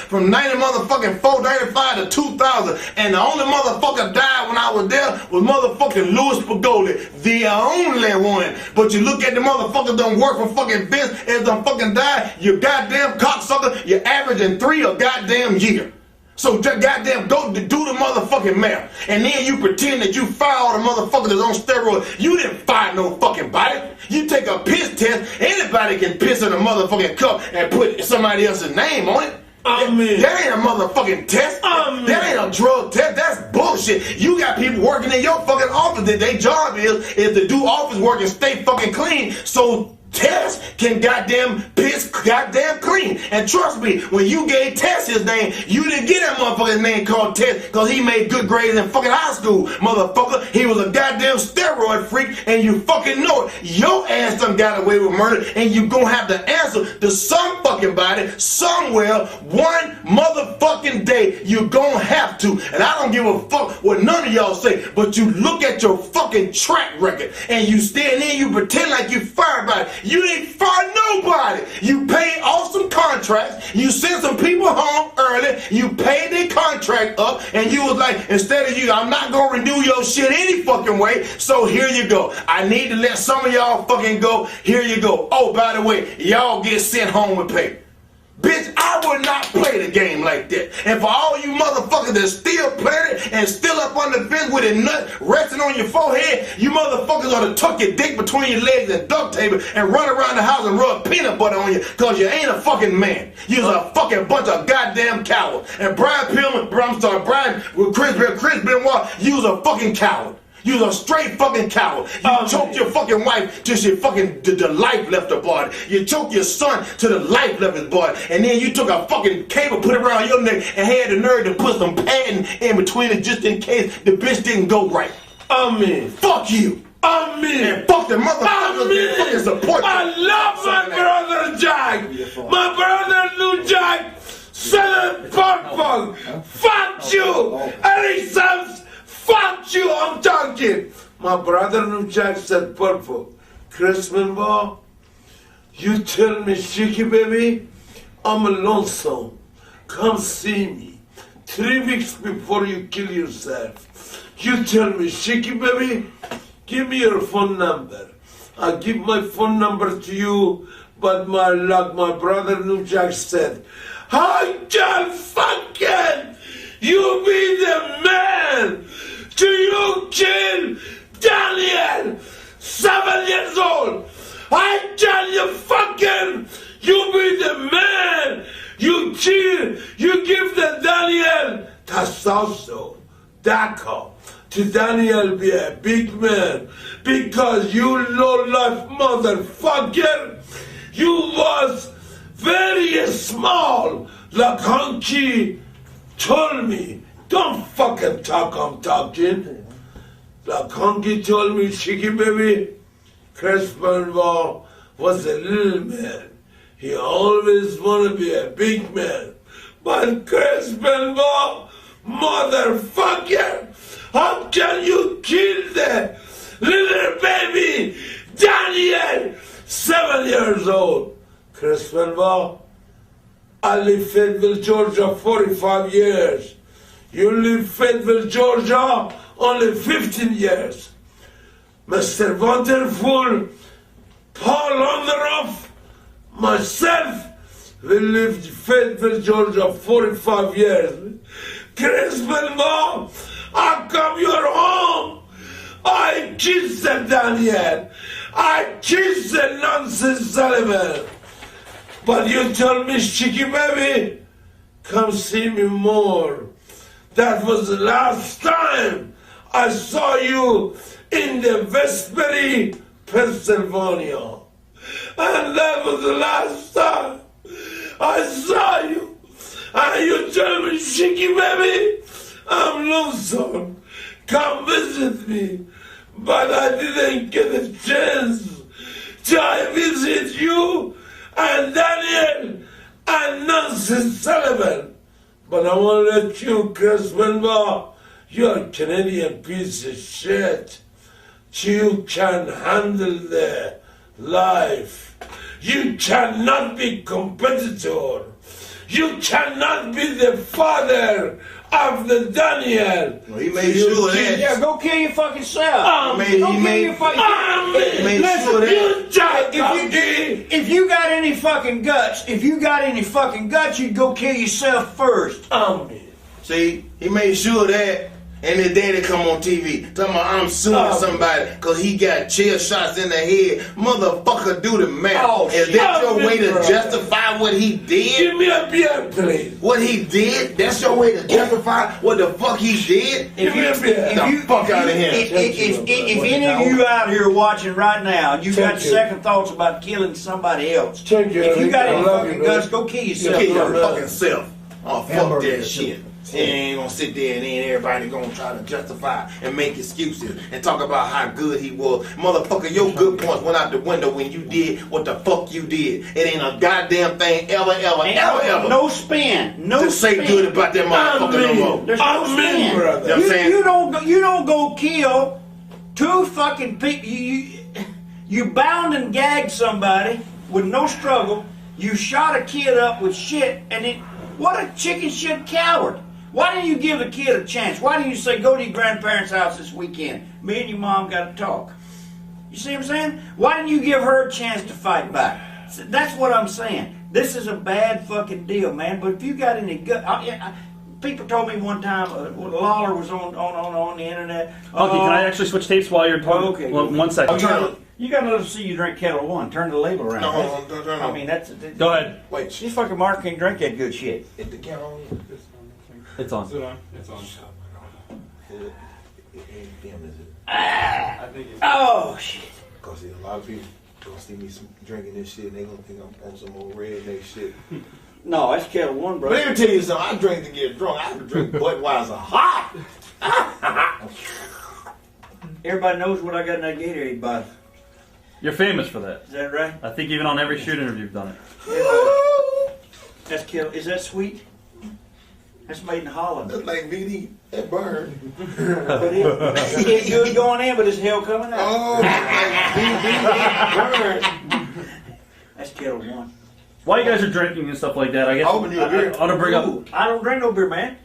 from 90 motherfucking 495 to 2000, and the only motherfucker died when I was there was motherfucking Louis Pagoli, the only one. But you look at the motherfuckers done work for fucking Vince and done fucking died, you goddamn cocksucker, you're averaging 3 a goddamn year. So goddamn go do the motherfucking math. And then you pretend that you fire all the motherfuckers that's on steroids. You didn't fire no fucking body. You take a piss test, anybody can piss in a motherfucking cup and put somebody else's name on it. That ain't a motherfucking test. That ain't a drug test. That's bullshit. You got people working in your fucking office that their job is to do office work and stay fucking clean. So Tess can goddamn piss goddamn clean. And trust me, when you gave Tess his name, you didn't get that motherfucker's name called Tess because he made good grades in fucking high school, motherfucker. He was a goddamn steroid freak, and you fucking know it. Your ass done got away with murder, and you gonna have to answer to some fucking body somewhere one motherfucking day. You gonna have to. And I don't give a fuck what none of y'all say, but you look at your fucking track record, and you stand there, you pretend like you fired by it. You ain't fired nobody. You paid off some contracts. You sent some people home early. You paid their contract up, and you was like, instead of you, I'm not gonna renew your shit any fucking way. So here you go. I need to let some of y'all fucking go. Here you go. Oh, by the way, y'all get sent home with pay. Bitch, I would not play the game like that. And for all you motherfuckers that still playing it and still up on the fence with a nut resting on your forehead, you motherfuckers ought to tuck your dick between your legs and duct tape it and run around the house and rub peanut butter on you because you ain't a fucking man. You's a fucking bunch of goddamn cowards. And Brian with Chris Benoit, you's a fucking coward. You's a straight fucking coward. You choked your fucking wife till she fucking the life left her body. You choked your son till the life left his body. And then you took a fucking cable, put it around your neck, and had the nerve to put some padding in between it just in case the bitch didn't go right. Amen. Fuck you. Amen. And fuck the motherfuckers that fucking support you. I love my brother Jack. My brother New Jack. Southern Purple. Fuck you. Eric Sams. Fuck you, I'm talking. My brother New Jack said purple. Chris Benoit, you tell me, Sheiky baby, I'm lonesome. Come see me. 3 weeks before you kill yourself. You tell me, Sheiky baby, give me your phone number. I give my phone number to you, but my luck, my brother New Jack said, I can't fucking, you be the man. Do you kill Daniel, 7 years old? I tell you fucking, you be the man. You kill, you give the Daniel testosterone, DACA, to Daniel be a big man, because you low-life motherfucker, you was very small, like Honky told me. Don't fucking talk, I'm talking. Like Honky told me, Sheiky baby, Chris Benoit was a little man. He always wanted to be a big man. But Chris Benoit, motherfucker, how can you kill the little baby Daniel, 7 years old? Chris Benoit, I live in Fayetteville, Georgia, 45 years. You live in Fayetteville, Georgia, only 15 years. Mr. Wonderful, Paul Onderoff, myself, we lived in Fayetteville, Georgia, 45 years. Chris Benoit, I come your home. I kissed the Daniel. I kissed the Nancy Sullivan. But you told me, Sheiky baby, come see me more. That was the last time I saw you in the Westbury, Pennsylvania. And that was the last time I saw you. And you told me, Sheiky baby, I'm lonesome. Come visit me. But I didn't get a chance to visit you and Daniel and Nancy Sullivan. But I want to let you, Chris Benoit, you're a Canadian piece of shit. You can handle the life. You cannot be competitor. You cannot be the father of the Daniel. Well, he made sure of that. Yeah, go kill your fucking self. He made sure of that. If you got any fucking guts, you'd go kill yourself first. See, he made sure of that. And his daddy come on TV talking about I'm suing somebody because he got chair shots in the head. Motherfucker, do the math. Is that your way to justify what he did? Give me a beer, please. What he did? That's your way to justify what the fuck he did? Give me a beer. Get the fuck out of here. If any of you out here watching right now, and you got second thoughts about killing somebody else, Thank you. if you got I any love fucking you, guts, bro. go kill yourself. Kill your fucking self. Oh, fuck Hamburger. that shit. And ain't gonna sit there and then everybody gonna try to justify and make excuses and talk about how good he was. Motherfucker, your good points went out the window when you did what the fuck you did. It ain't a goddamn thing ever. No spin. No To say spin. good about that motherfucker no more. There's no Amen, spin. brother. You know what I'm saying? You don't go kill two fucking people. You bound and gagged somebody with no struggle. You shot a kid up with shit, and then what a chicken shit coward. Why didn't you give the kid a chance? Why didn't you say, go to your grandparents' house this weekend? Me and your mom got to talk. You see what I'm saying? Why didn't you give her a chance to fight back? So that's what I'm saying. This is a bad fucking deal, man. But if you got any gut... people told me one time when Lawler was on the internet... Honky, can I actually switch tapes while you're talking? Okay. Well, 1 second. You got to let them see you drink Kettle One. Turn the label around. No, hold on, don't turn it I on. mean, that's... Go ahead. Wait, These fucking Mark can't drink that good shit. hit the camera on you. It's on. It's on. It ain't film, is it? I think it's Oh, shit. Because a lot of people gonna see me drinking this shit and they gonna think I'm on some old redneck shit. No, that's Kettle One, bro. But let me tell you something, I drink to get drunk. I can drink Budweiser hot. Everybody knows what I got in that Gatorade bottle. You're famous for that. Is that right? I think even on every shoot interview you've done it. That's Kettle. Is that sweet? That's made in Holland. That's like VD. That burn. But it's good going in, but it's hell coming out. Oh, that's like VD. Burn. That's Kettle One. While you guys are drinking and stuff like that, I guess I'll open you a beer. I want to bring up. Ooh, I don't drink no beer, man.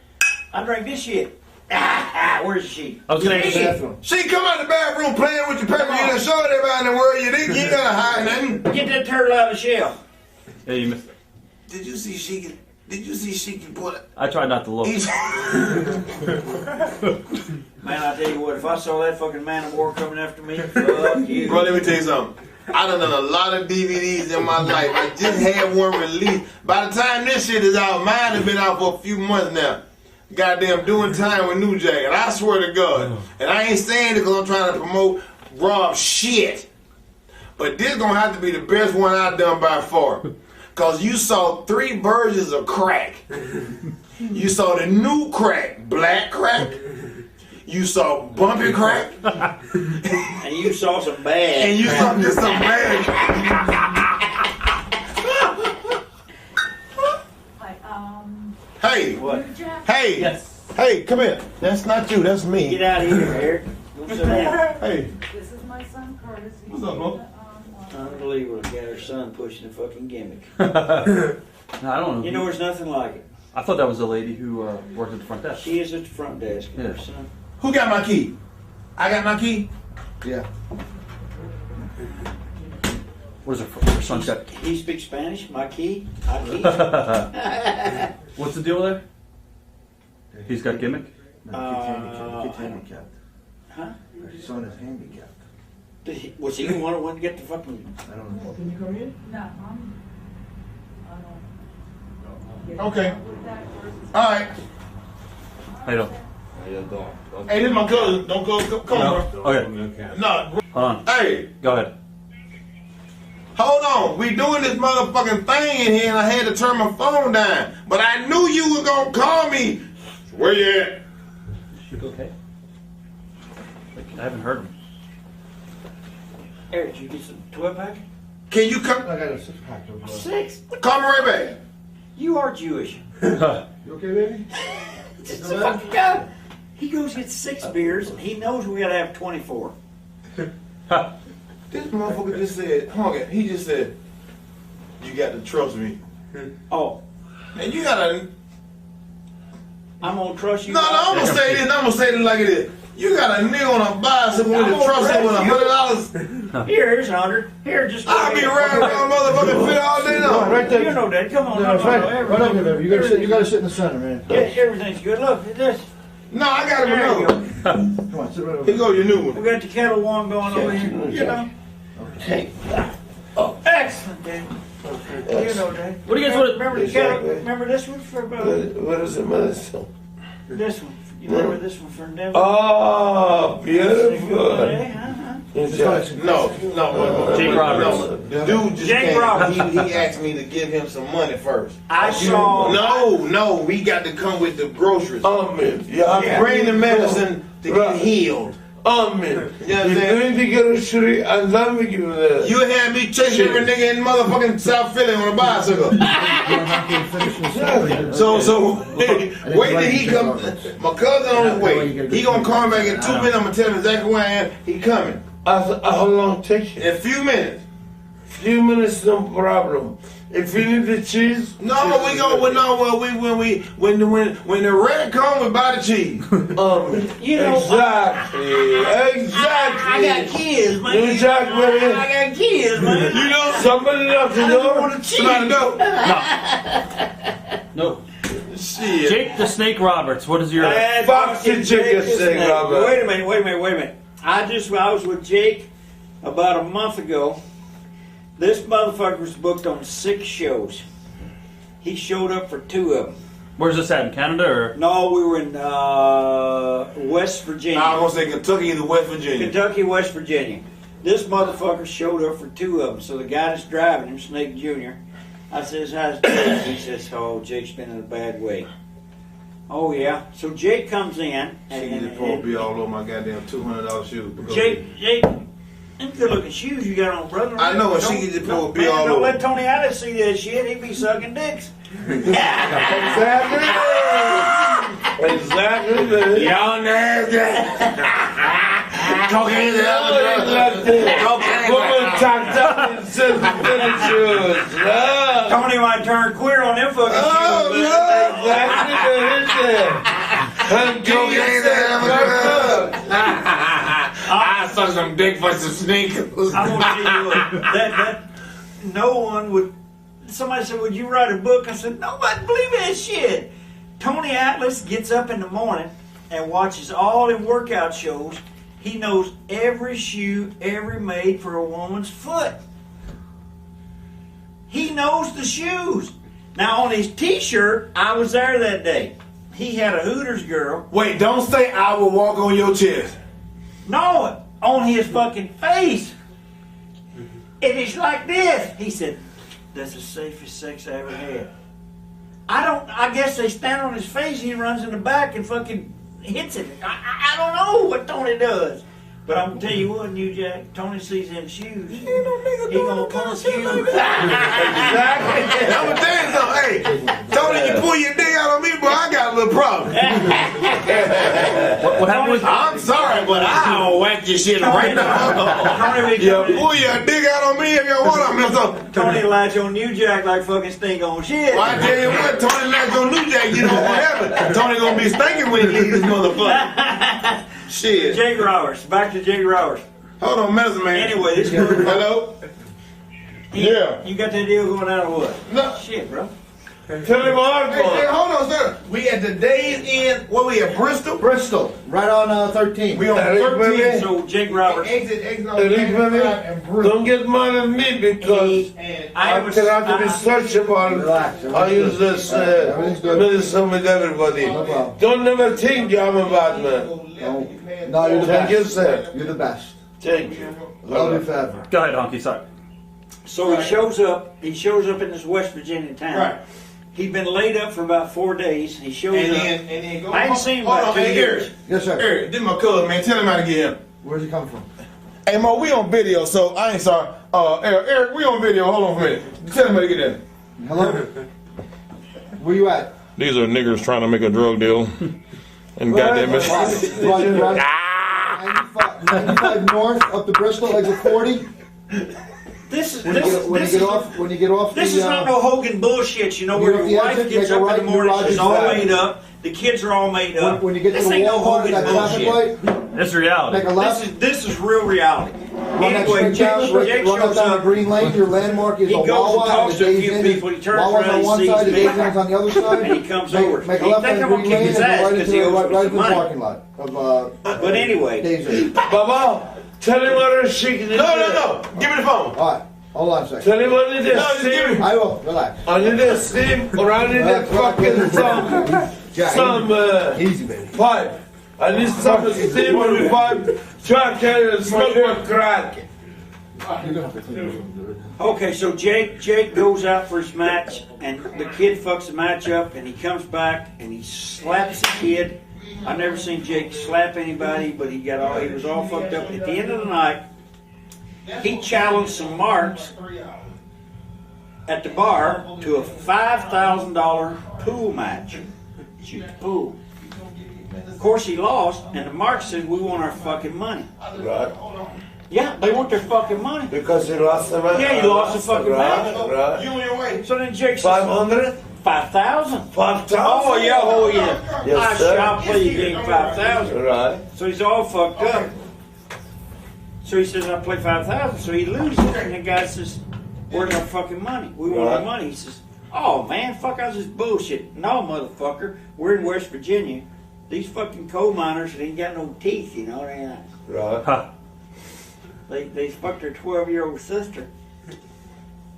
I drink this shit. Where's she? I was gonna ask you. Bathroom. She come out the bathroom playing with your paper. You done showed everybody in the world you ain't gotta hide nothing. Get that turtle out of the shell. Yeah, you missed it. Did you see Sheik? Did you see Sheik put it? I tried not to look. Man, I tell you what, if I saw that fucking man of war coming after me, fuck you. Bro, let me tell you something. I done a lot of DVDs in my life. I just had one released. By the time this shit is out, mine has been out for a few months now. Goddamn doing time with New Jack. And I swear to God. And I ain't saying it because I'm trying to promote Rob shit. But this gonna have to be the best one I've done by far. Cause you saw 3 versions of crack. You saw the new crack, black crack. You saw bumpy crack. And you saw some bad. And you saw just some bad. Hey, What? hey, Yes. hey, come here. That's not you, that's me. Get out of here, Eric. Go sit down. Hey, This is my son Curtis. He's What's up, Mo? Unbelievable. Got her son pushing a fucking gimmick. No, I don't know. You know, there's nothing like it. I thought that was the lady who worked at the front desk. She is at the front desk. Yeah. Her son. who got my key? I got my key? Yeah. What is her son's got? He speaks Spanish. My key. My key. What's the deal there? He's got gimmick. Kid's handicapped. Huh? Her son is handicapped. Was he the one that wanted to get the fucking... I don't know. Can you come in? No, I don't. Okay. With that versus- All right. How you doing? Hey, this is my cousin. Don't go. Come on, bro. Okay. No. Hold on. Hey, Go ahead. hold on. We doing this motherfucking thing in here, and I had to turn my phone down. But I knew you was gonna call me. Where you at? You okay? I haven't heard him. Eric, did you get some 12-pack? Can you come? I got a 6-pack of 6? Call me right back. You are Jewish. You okay, baby? Just a fucking guy. He goes get 6 beers. He knows we gotta have 24. This motherfucker just said, Honky, he just said, you got to trust me. Oh, And you gotta, I'm gonna trust you. no, I'm gonna say this, I'm gonna say this like it is. You got a nigga on a bicycle with I'm a gonna trust him with trust $100. Here's 100. Here, just. I'll be riding around motherfucking fit all day No, long. right there. You know that. Come on, No, it's right, right up here, everything- baby. You gotta sit in the center, man. Yeah, everything's good. Look at this. No, I got him There you another. go. Come on, sit right over Here go your new one. We got the kettle one going over here. You know. Take that. Excellent, Dad. You know, Dad. What do you guys want to? Remember the Exactly. kettle? Remember this one for about What is it, medicine? this one? You remember this one for Denver? Oh, beautiful. No. Jake Roberts. No, the dude just Jake came. Roberts. He asked me to give him some money first. I saw. No, we got to come with the groceries. Amen. Yeah. Bring the medicine to get healed. Amen. You know what I'm You're saying? going to get a shuri and let me give you that. You had me chasing every nigga in motherfucking South Philly on a bicycle. So wait till he come. My cousin on his way. He gonna call me back in 2 minutes. I'm gonna tell him exactly where I am. He coming How long take in you? a few minutes. Few minutes, no problem. If you need the cheese, No, we go. When the red come, we buy the cheese. You know, exactly. I got kids, man. Exactly. I got kids, man. You know, Somebody knocked the I don't want door. to cheat. somebody know. No. Shit. Jake the Snake Roberts. What is your? Bad Fuck fucking the chicken Jake is thing, snake. Robert. Wait a minute. I was with Jake about a month ago. This motherfucker was booked on 6 shows. He showed up for 2 of them. Where's this at? In Canada or? No, we were in West Virginia. I was gonna say Kentucky to West Virginia. Kentucky, West Virginia. This motherfucker showed up for 2 of them. So the guy that's driving him, Snake Jr., I says, how's Jake? He says, oh, Jake's been in a bad way. Oh, yeah. So Jake comes in. She can just pour be all over my goddamn $200 shoes. Jake, them good looking shoes you got on, brother. I know, and she Don't- can just don't- pull be man, all Don't over. let Tony Atlas see that shit. He be sucking dicks. Exactly. Man. Y'all nasty. Talking Woman tucked up and says the shoes. No. Tony might turn queer on them fucking Oh, shoes. no. I suck some dick for some sneakers. I'm gonna tell you what, that no one would. Somebody said, "Would you write a book?" I said, "Nobody believe that shit." Tony Atlas gets up in the morning and watches all them workout shows. He knows every shoe ever made for a woman's foot. He knows the shoes. Now on his T-shirt, I was there that day. He had a Hooters girl. Wait, don't say I will walk on your chest. No, on his fucking face. And it's like this. He said, "That's the safest sex I ever had." I guess they stand on his face and he runs in the back and fucking hits it. I don't know what Tony does. But I'm gonna tell you what, New Jack, Tony sees them shoes. He gonna punch you. Exactly. I'm gonna tell you something. Hey, Tony, you pull your dick out on me, boy, I got a little problem. What happened with? I'm sorry, but I'll whack your shit right now. Tony, Pull your dick out on me if you want to, mister. Tony latch on New Jack like fucking stink on shit. Well, I tell you what, Tony latch on New Jack, you know what happened. Tony gonna be stinking when he leaves this motherfucker. Shit. Jake Roberts. Back to Jake Roberts. Hold on, medicine man. Anyway, this motherfucker. Hello? Yeah. You got that deal going out or what? No. Shit, bro. Tell him all Hey, hold on, sir. We at the Days Inn. What we at, Bristol? Bristol, right on 13. We on Eric, 13. baby. So Jake Roberts. Exit on Eric, 85 baby, and Bristol. don't get mad at me because I I was. cannot be searchable. Relax. I use this Everything's good. medicine with everybody. No problem. Don't never think I'm a bad man. No, you're the Thank you, best. sir. You're the best. Thank you. Love you forever. Go ahead, Honky. Sorry. So he shows up. He shows up in this West Virginia town. Right. He'd been laid up for about 4 days. He shows And up. then go. I ain't seen him Hold about on, 2 hey, years. Eric. Yes, sir. Eric, this my cousin, man. Tell him how to get him. Where's he come from? Hey, Mo, we on video, so I ain't sorry. Eric, we on video. Hold on for a minute. Tell him how to get in. Hello? Where you at? These are niggers trying to make a drug deal. And goddamn it. Right. 95 north up to Bristol, exit 40. This is When this, you get off This the, is not no Hogan bullshit, you know, you where get off your the wife exit, gets make a up in right the into morning, she's Rogers all Drive. laid up, The kids are all made up. When you get to This the ain't no Walmart, Hogan that traffic bullshit. light, It's reality. make a left. This is real reality. Run that Anyway, straight down, Jake run shows that down the up. green lane. Your landmark is He a goes and Wawa talks and to the a Days few Inn. people. He turns Wawa's around, on he one sees side, the me. Days Inn is on the other side. And he comes Make- over. Make a He left think on I'm the gonna green kick lane his and go ass right 'cause into he the owes right, me right some into the money. parking lot of But anyway, Days Inn. Baba, tell him what is Sheik. No. Give me the phone. All right, hold on a second. Tell him I need a just give steam. I will. Relax. I need a steam, or I need a Relax, fucking relax. Jack, some easy, baby. pipe. I need some steam or pipe. Try to smoke my crack. You're gonna have to clean this up. okay, so Jake goes out for his match, and the kid fucks the match up, and he comes back and he slaps the kid. I've never seen Jake slap anybody, but he was all fucked up. At the end of the night, he challenged some marks at the bar to a $5,000 pool match. Shoot the pool. Of course, he lost, and the marks said, "We want our fucking money." Right. Yeah, they want their fucking money. Because he lost the match. Yeah, he lost the fucking match. Right. You on your way. So then Jake says, 500? 5,000. 5,000? Oh yeah. Yes, sir. I'll play you game 5,000. Right. So he's all fucked up. So he says, "I play 5,000." So he loses, and the guy says, "Where's our fucking money? We want our Right. money." He says, "Oh man, fuck, I was just bullshit." "No, motherfucker, we're in West Virginia. These fucking coal miners, they ain't got no teeth, you know. Right. Huh. They fucked their 12-year-old sister.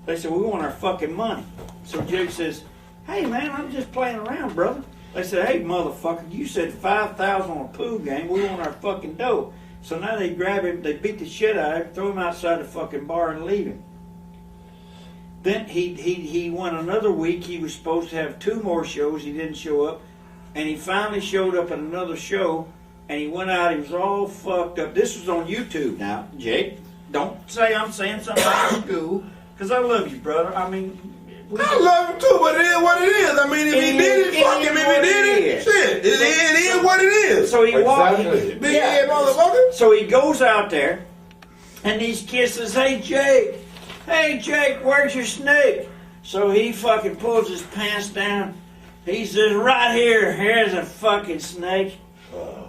They said, "We want our fucking money." So Jake says, "Hey man, I'm just playing around, brother." They said, "Hey motherfucker, you said 5,000 on a pool game. We want our fucking dough." So now they grab him, they beat the shit out of him, throw him outside the fucking bar and leave him. Then he went another week. He was supposed to have 2 more shows. He didn't show up. And he finally showed up at another show, and he went out. He was all fucked up. This was on YouTube now, Jake. Don't say I'm saying something out of school, because I love you, brother. I mean, I love him too, but it is what it is. I mean, if he did it, fuck him. If he did it, shit. It is what it is. so he walked. Exactly. Big head motherfucker. So he goes out there, and these kids says, "Hey Jake, where's your snake?" So he fucking pulls his pants down. He says, "Right here, here's a fucking snake."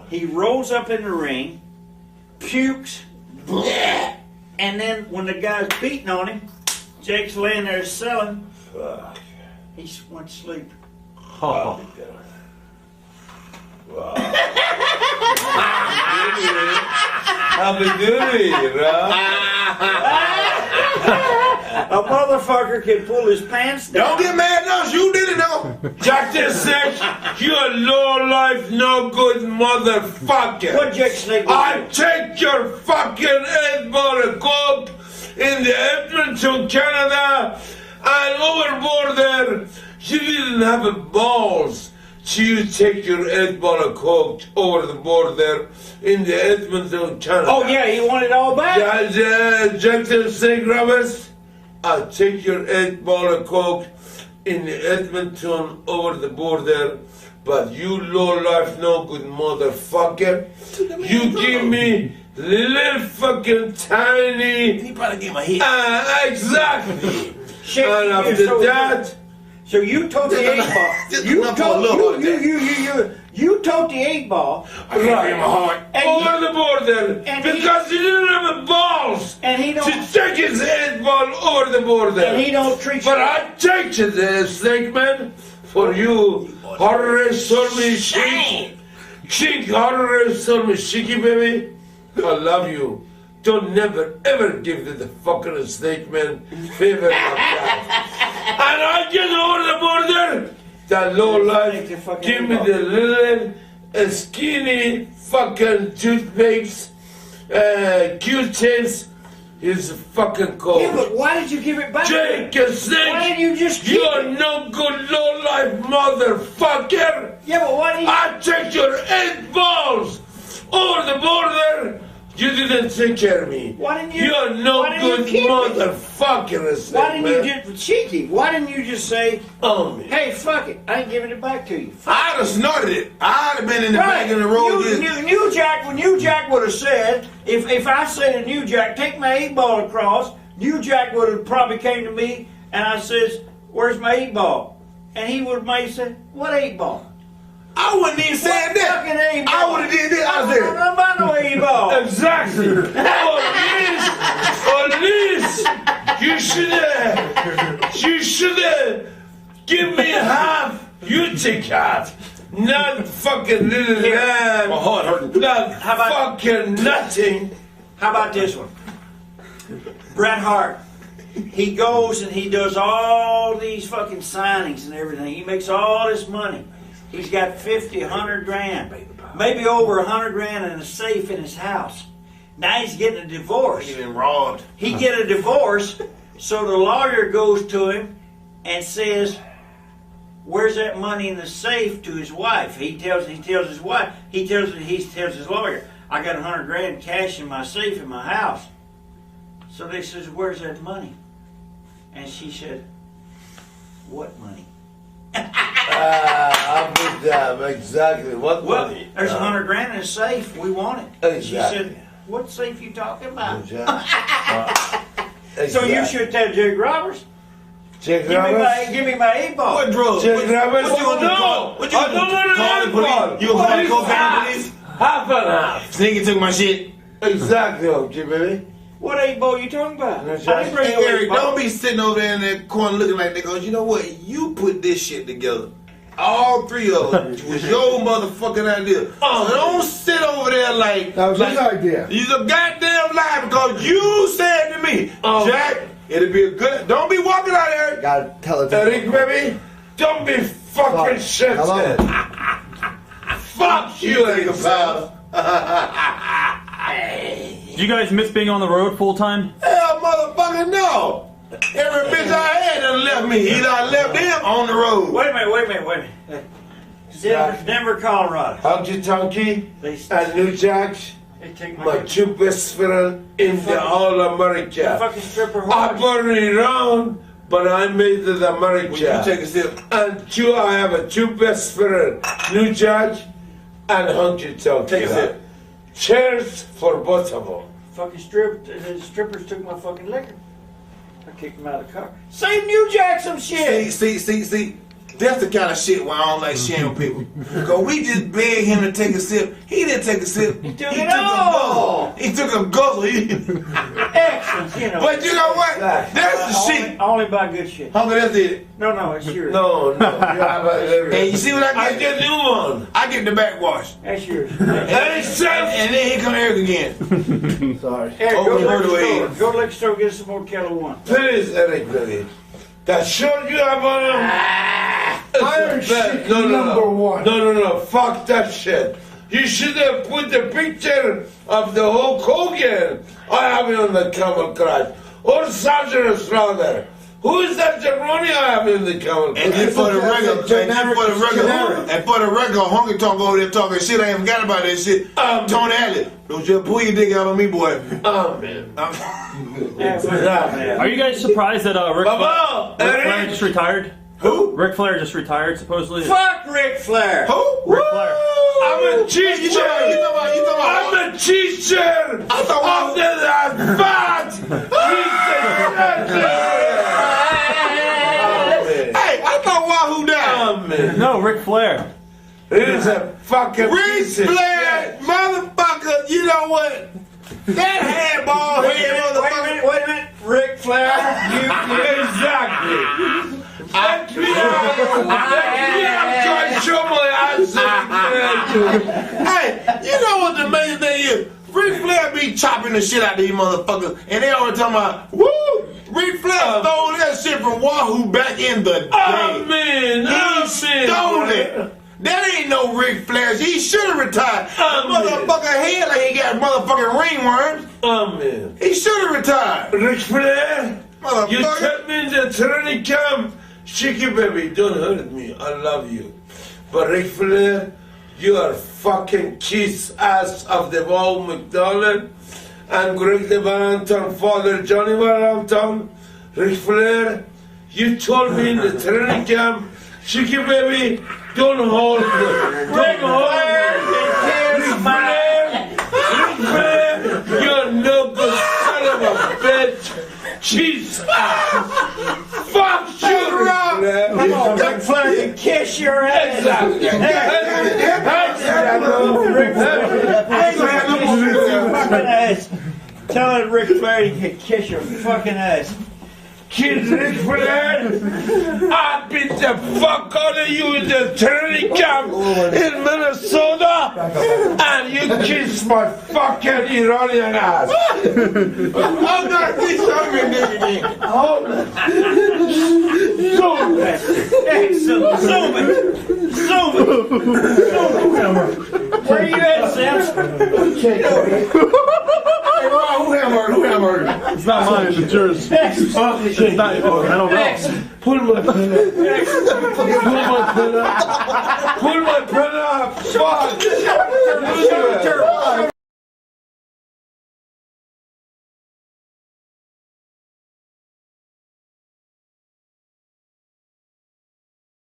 He rolls up in the ring, pukes, and then when the guy's beating on him, Jake's laying there selling. Fuck. He went to sleep. Oh. Happy duty, right? A motherfucker can pull his pants down. Don't get mad at us. You did it though. Jack the Snake, you low life, no good motherfucker. What Jake Snake? I take your fucking 8-ball of coke in the Edmonton, Canada, and overboard there, you didn't have a balls to take your 8-ball of coke over the border in the Edmonton, Canada. Oh yeah, he wanted it all back. Jack the Snake Roberts, I take your 8-ball of coke in Edmonton over the border, but you low life no good motherfucker. You give me little fucking tiny. He probably gave him a hit. Exactly. Shit, And you're after so that, So you took the Just 8-ball. just You enough for a little took of that. you took the 8-ball. I gave him a heart. over the border, and he- because he didn't have the balls And he to don't. take his 8-ball over the border. And he don't treat But you. I take it, Snake Man, for you. Horror soul me Sheik. Sheik, horror soul me Sheiky, baby. I love you. Don't never ever give the fucking Snake Man favor like that. And I get over the border. That low life, give me the little skinny fucking toothpicks, Q-tips. He's fucking cold. Yeah, but why did you give it back? Jake and Snake, Why didn't you just keep you're it? no good low life motherfucker. Yeah, but why did you? I take your 8 balls over the border. You didn't take care of me. Why didn't you? You're no why didn't you good keep it? motherfucker, Snake Why didn't man. you just cheeky? Why didn't you just say, On me. "Hey, fuck it, I ain't giving it back to you"? I'd have snorted it. I'd have been in the back of the road. New Jack, when New Jack would have said, if I said to New Jack, "Take my 8-ball across," New Jack would have probably came to me and I says, "Where's my 8-ball?" And he would have said, "What 8-ball?" I wouldn't even said that. Fucking A-ball. I would have did this. I I said, don't know about no A-ball. Exactly. At least, you should give me half. You take half. Not fucking little man. my heart hurting. Not How about- fucking nothing. How about this one? Bret Hart. He goes and he does all these fucking signings and everything. He makes all this money. He's got 50, 100 grand. Maybe over 100 grand in a safe in his house. Now he's getting a divorce. He been robbed. He get a divorce, so the lawyer goes to him and says, "Where's that money in the safe?" to his wife. He tells his wife. He tells his lawyer, "I got 100 grand cash in my safe in my house." So they says, "Where's that money?" And she said, "What money?" I'm with them, exactly. What Well, money? there's 100 grand in a safe. We want it. And she Exactly. said, "What safe you talking about?" Exactly. So you should tell Jake Roberts, Check give me my 8-ball. What drugs? Check What Roberts. you gonna do? No, What you I gonna don't do? want to Call the police? You gonna call the police? Half and half. Sneaky took my shit. Exactly, okay, baby. What 8-ball you talking about? That's I right. didn't bring Hey, no Eric, 8-ball. don't be sitting over there in that corner looking like that, because you know what? You put this shit together. All three of them was your motherfucking idea. So don't sit over there like That was his idea. you's a goddamn lie, because you said to me, Jack, it'll be a good. Don't be walking out there. Gotta tell it. Eric, baby, don't be fucking shit. Hello. Fuck you, Eric. Do you guys miss being on the road full time? Hell, motherfucker, no. Every bitch I had done left me. Either I left them on the road. Wait a minute. Denver, Colorado. Honky Tonky They and New Jacks, take my two best friends in the whole America. fucking stripper I whores. born around, but I made it When America. you take a sip. And two, I have a two best friends, New Judge and Honky Tonk. Take a sip. Cheers for both of them. Fucking the strippers took my fucking liquor. I kicked them out of the car. Save New Jack some shit. See. That's the kind of shit where I don't like sharing with people. Because we just begged him to take a sip. He didn't take a sip. He took it all. He took a guzzle. Excellent, you know. But you know what? That's the shit. I only buy good shit. Hunky, that's it. No, it's yours. No, you have a And you see what I I get? get new one. I get the backwash. That's yours. Hey, Sam. And then here come Eric again. Sorry. Eric, Oh, go we to heard the away. store. Go to the liquor store, get some more Kettle One. Please, Eric, please. That shirt you have on him. Iron Sheik number one. No. Fuck that shit. You should have put the picture of the Hulk Hogan. I have it on the camel crash. Or Sergeant Slaughter. Who is that jabroni I have in the camel And crash? then for the regular, Generic. Honky Tonk over there talking shit, I ain't forgot about that shit. Tony Alley, don't you pull your dick out on me, boy. Oh, man. Are you guys surprised that Ric Baba, Flair Eric. just retired? Who? Ric Flair just retired, supposedly. Fuck Ric Flair. Who? Ric Flair. I'm a teacher. You talking about? I'm a teacher. I thought Of the fat. Hey, I thought Wahoo died. Amen. No, Ric Flair. It is a fucking Ric piece of Flair, motherfucker, you know what? That handball head motherfucker. Wait a minute. Ric Flair. Exactly. Let me show my answer. Hey, you know what the amazing thing is? Ric Flair be chopping the shit out of these motherfuckers, and they always talking about, woo! Ric Flair stole that shit from Wahoo back in the day. Amen. He stole it. That ain't no Ric Flair. He should have retired. Motherfucker head like he got motherfucking ringworms. Amen. He should have retired. Ric Flair, you Motherfucker. took me in the training camp. Shaky baby, don't hurt me. I love you. But Ric Flair, you are fucking kiss ass of the wall McDonald and Greg the Valentine father Johnny Valentine. Ric Flair, you told me in the training camp, Shaky baby, don't hold me. Don't hold me. Ric Flair, you're no good son of a bitch. Cheese ass. Fuck you, Ric Flair. Come on, Ric Flair can kiss your ass. Exactly. Ric Flair, I ain't gonna kiss your fucking ass. Tell it Ric Flair he can kiss your fucking ass. Kid Ric Flair, I beat the fuck out of you in the training camp in Minnesota, and you kiss my fucking Iranian ass. I'm not this young nigga. Excellent. Zoom it. Where you at, Sims? Hey, Ron, who hammered? It's not mine, it's yours. It's not, I don't know. Pull my pen up. Pull my pen up. Pull my pen up. Fuck.